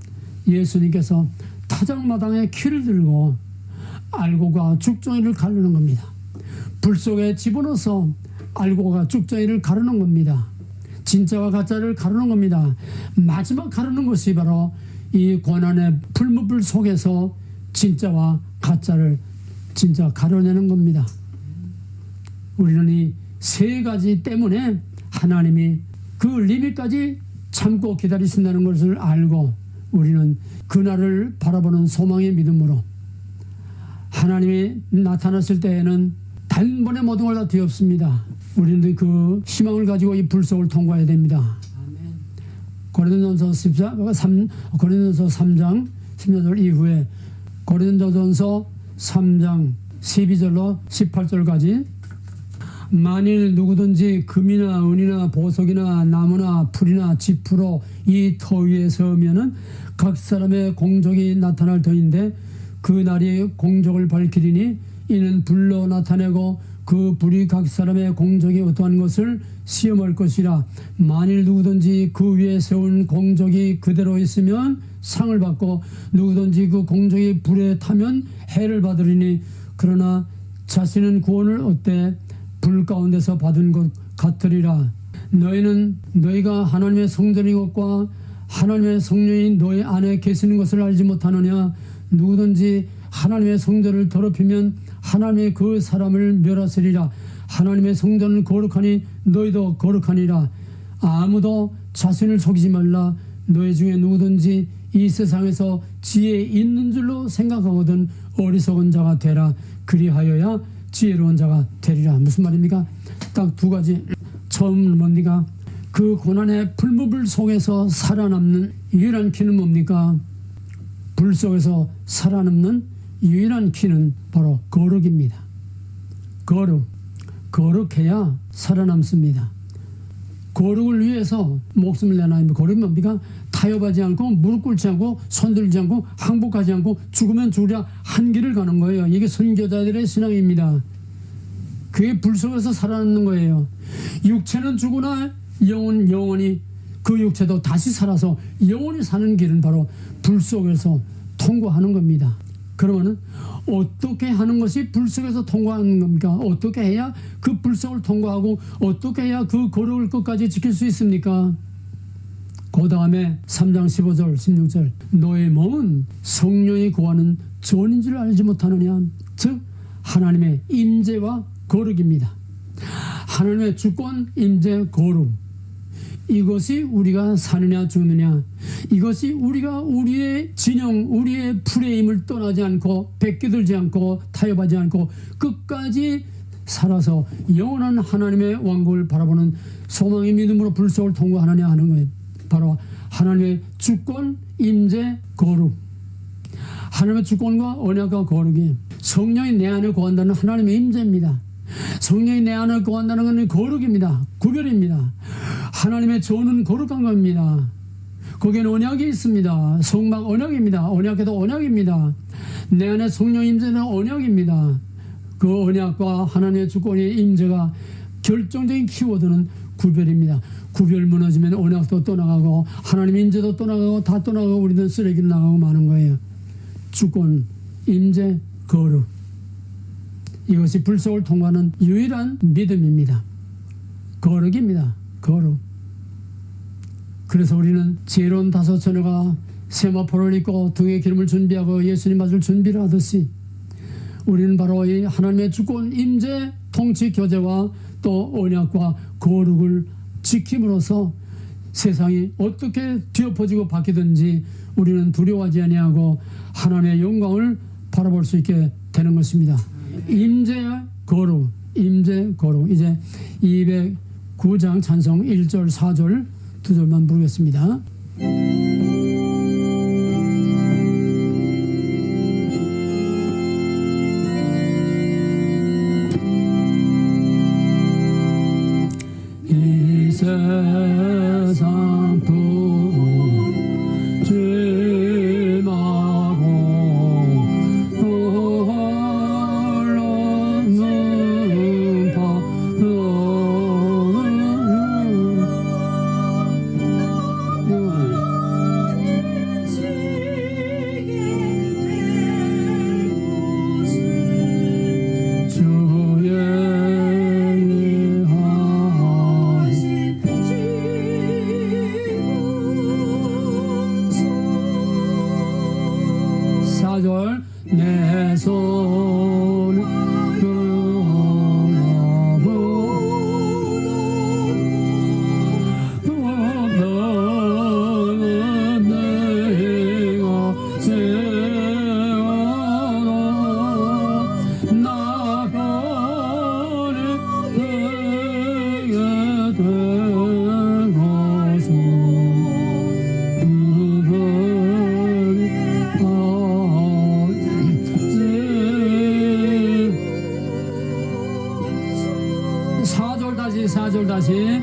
Speaker 1: 예수님께서 타작마당에 키를 들고 알곡과 죽정이를 가르는 겁니다. 불 속에 집어넣어서 알곡과 죽정이를 가르는 겁니다. 진짜와 가짜를 가르는 겁니다. 마지막 가르는 것이 바로 이 고난의 풀무불 속에서 진짜와 가짜를 진짜 가려내는 겁니다. 우리는 이 세 가지 때문에 하나님이 그 리밋까지 참고 기다리신다는 것을 알고, 우리는 그날을 바라보는 소망의 믿음으로 하나님이 나타났을 때에는 단번에 모든 걸 다 뒤엎습니다. 우리는 그 희망을 가지고 이 불속을 통과해야 됩니다. 고린도전서 3장 16절 이후에 고린도전서 3장 12절로 18절까지, 만일 누구든지 금이나 은이나 보석이나 나무나 풀이나 지푸로 이 터 위에 서면은 각 사람의 공적이 나타날 터인데, 그 날이 공적을 밝히리니 이는 불로 나타내고 그 불이 각 사람의 공적이 어떠한 것을 시험할 것이라. 만일 누구든지 그 위에 세운 공적이 그대로 있으면 상을 받고, 누구든지 그 공적이 불에 타면 해를 받으리니, 그러나 자신은 구원을 얻되 불 가운데서 받은 것 같으리라. 너희는 너희가 하나님의 성전인 것과 하나님의 성령이 너희 안에 계시는 것을 알지 못하느냐? 누구든지 하나님의 성전을 더럽히면 하나님의 그 사람을 멸하시리라. 하나님의 성전은 거룩하니 너희도 거룩하니라. 아무도 자신을 속이지 말라. 너희 중에 누구든지 이 세상에서 지혜 있는 줄로 생각하거든 어리석은 자가 되라. 그리하여야 지혜로운 자가 되리라. 무슨 말입니까? 딱 두 가지. 처음은 뭡니까? 그 고난의 풀무불 속에서 살아남는 유일한 키는 뭡니까? 불 속에서 살아남는 유일한 키는 바로 거룩입니다. 거룩해야 살아남습니다. 거룩을 위해서 목숨을 내놔야 합니다. 거룩이 뭡니까? 타협하지 않고, 무릎 꿇지 않고, 손들지 않고, 항복하지 않고, 죽으면 죽으랴 한 길을 가는 거예요. 이게 선교자들의 신앙입니다. 그게 불 속에서 살아남는 거예요. 육체는 죽으나 영원히 그 육체도 다시 살아서 영원히 사는 길은 바로 불 속에서 통과하는 겁니다. 그러면은 어떻게 하는 것이 불 속에서 통과하는 겁니까? 어떻게 해야 그 불 속을 통과하고, 어떻게 해야 그 거룩을 끝까지 지킬 수 있습니까? 그 다음에 3장 15절 16절, 너의 몸은 성령이 구하는 전인 줄 알지 못하느냐? 즉 하나님의 임재와 거룩입니다. 하나님의 주권, 임재, 거룩, 이것이 우리가 사느냐 죽느냐, 이것이 우리가 우리의 진영, 우리의 프레임을 떠나지 않고, 베끼들지 않고, 타협하지 않고 끝까지 살아서 영원한 하나님의 왕국을 바라보는 소망의 믿음으로 불 속을 통과하느냐 하는 거예요. 바로 하나님의 주권, 임재, 거룩. 하나님의 주권과 언약과 거룩이, 성령이 내 안에 거한다는 하나님의 임재입니다. 성령이 내 안에 거한다는 것은 거룩입니다. 구별입니다. 하나님의 전은 거룩한 겁니다. 거기에는 언약이 있습니다. 성막 언약입니다. 언약에도 언약입니다. 내 안에 성령 임재는 언약입니다. 그 언약과 하나님의 주권의 임재가 결정적인 키워드는 구별입니다. 구별 무너지면 언약도 떠나가고, 하나님의 임재도 떠나가고, 다 떠나가고, 우리는 쓰레기로 나가고 마는 거예요. 주권, 임재, 거룩. 이것이 불속을 통과하는 유일한 믿음입니다. 거룩입니다. 거룩. 그래서 우리는 지혜로운 다섯 처녀가 세마포를 입고 등에 기름을 준비하고 예수님 맞을 준비를 하듯이 우리는 바로 이 하나님의 주권, 임재, 통치, 교제와 또 언약과 거룩을 지킴으로써 세상이 어떻게 뒤엎어지고 바뀌든지 우리는 두려워하지 아니하고 하나님의 영광을 바라볼 수 있게 되는 것입니다. 임재, 거룩, 임재, 거룩. 이제 209장 찬송 1절, 4절, 2절만 부르겠습니다. 이 세상 부질마고 홀로는 내 손을 너는 내가 세워놓은 나 버리게 된 것은 사절 다시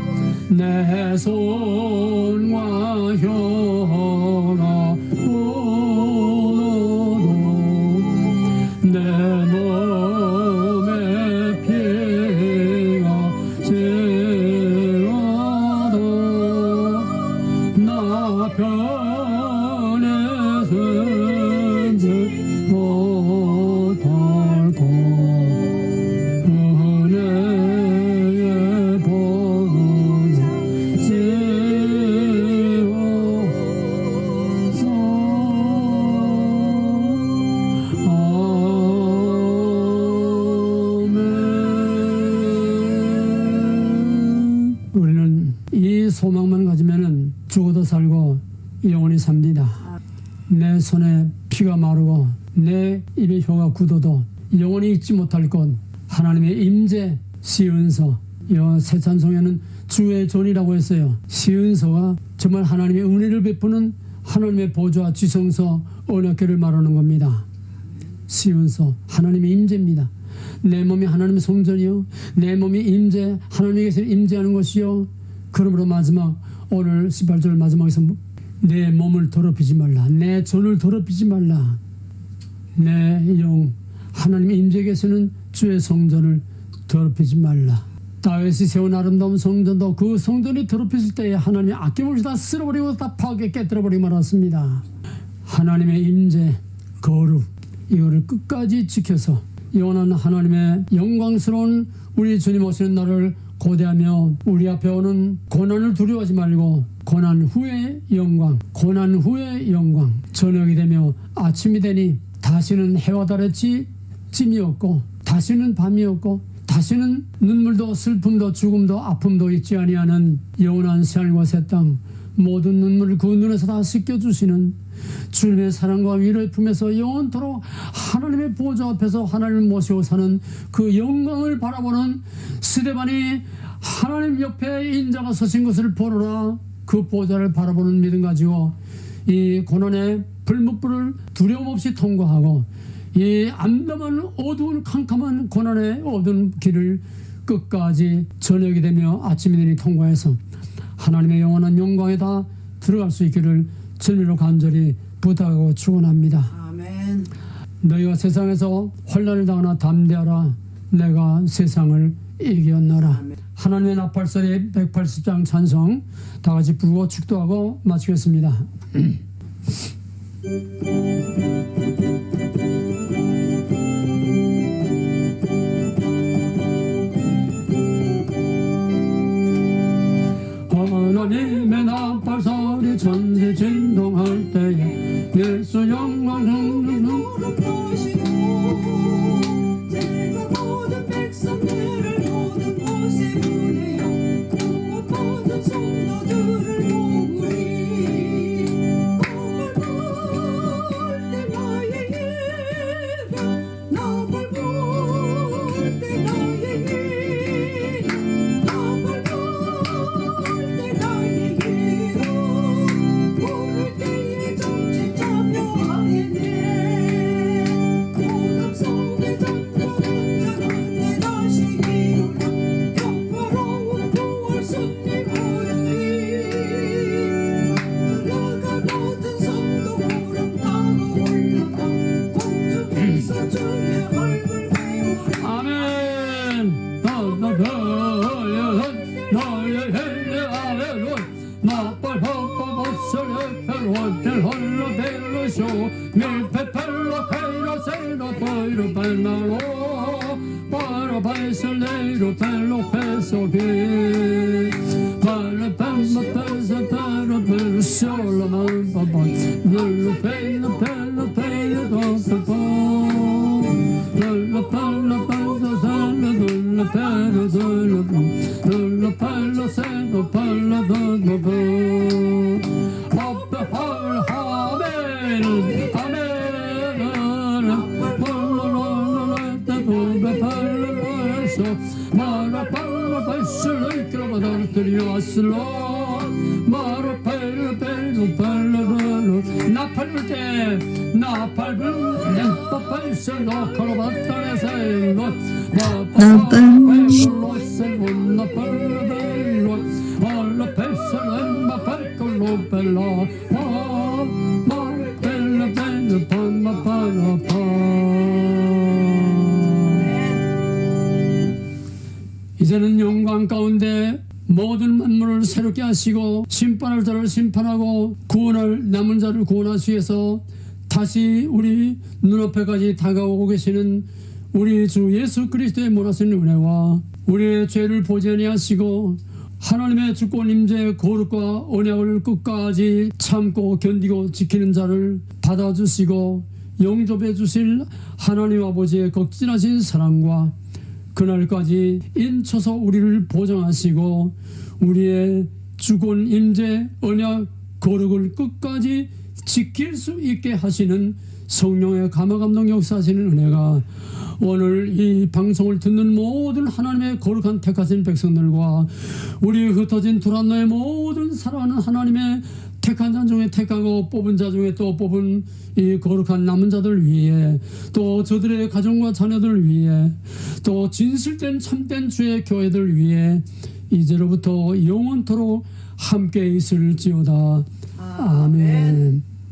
Speaker 1: 내 손과 혀가 울어도 내 몸에 피가 새어도 나 편에 선지 못할 것 우리는 이 소망만 가지면은 죽어도 살고 영원히 삽니다. 내 손에 피가 마르고 내 입에 혀가 굳어도 영원히 잊지 못할 것 하나님의 임재 시은서. 새 찬송에는 주의 전이라고 했어요. 시은서가 정말 하나님의 은혜를 베푸는 하나님의 보좌, 지성서, 언약궤를 말하는 겁니다. 시은서, 하나님의 임재입니다. 내 몸이 하나님의 성전이요, 내 몸이 임재, 하나님에게서 임재하는 것이요. 그러므로 마지막 오늘 18절 마지막에서 내 몸을 더럽히지 말라, 내 전을 더럽히지 말라, 내 영 하나님의 임재에게서는 주의 성전을 더럽히지 말라. 다윗이 세운 아름다운 성전도 그 성전이 더럽혀질 때에 하나님이 아낌없이 다 쓸어버리고 다 파괴 깨뜨려버리고 말았습니다. 하나님의 임재, 거룩, 이거를 끝까지 지켜서 영원한 하나님의 영광스러운 우리 주님 오시는 날을 고대하며 우리 앞에 오는 고난을 두려워하지 말고 고난 후의 영광, 고난 후의 영광. 저녁이 되며 아침이 되니 다시는 해와 달의 찜이 없고 다시는 밤이 없고 다시는 눈물도 슬픔도 죽음도 아픔도 있지 아니하는 영원한 새하늘과 새 땅, 모든 눈물을 그 눈에서 다 씻겨주시는 주님의 사랑과 위로의 품에서 영원토록 하나님의 보좌 앞에서 하나님을 모시고 사는 그 영광을 바라보는 스데반이 하나님 옆에 인자가 서신 것을 보노라. 그 보좌를 바라보는 믿음 가지고 이 고난의 불목불을 두려움 없이 통과하고 이 암담한 어두운 캄캄한 고난의 어두운 길을 끝까지 저녁이 되며 아침이 되니 통과해서 하나님의 영원한 영광에 다 들어갈 수 있기를 주님으로 간절히 부탁하고 축원합니다.
Speaker 2: 아멘.
Speaker 1: 너희가 세상에서 환난을 당하나 담대하라, 내가 세상을 이겼노라.
Speaker 2: 아멘.
Speaker 1: 하나님의 나팔소리 180장 찬송 다 같이 부르고 축도하고 마치겠습니다. bello bello show mi pepello bello bello bello bello para bello bello bello bello bello bello bello solo bello bello bello bello bello bello bello 이제는 영광 가운데 모든 만물을 새롭게 하시고 심판할 자를 심판하고 구원할 남은 자를 구원하시기 위해서 다시 우리 눈앞에까지 다가오고 계시는 우리 주 예수 그리스도의 모나신 은혜와 우리의 죄를 보지 아니하시고 하나님의 주권 임재 거룩과 언약을 끝까지 참고 견디고 지키는 자를 받아주시고 영접해 주실 하나님 아버지의 극진하신 사랑과 그날까지 인쳐서 우리를 보장하시고 우리의 주권 임재 언약 거룩을 끝까지 지킬 수 있게 하시는 성령의 감화감동 역사하시는 은혜가 오늘 이 방송을 듣는 모든 하나님의 거룩한 택하신 백성들과 우리 흩어진 두란노의 모든 사랑하는 하나님의 택한 자 중에 택하고 뽑은 자 중에 또 뽑은 이 거룩한 남은 자들 위해 또 저들의 가정과 자녀들 위해 또 진실된 참된 주의 교회들 위해 이제로부터 영원토록 함께 있을지어다. 아멘.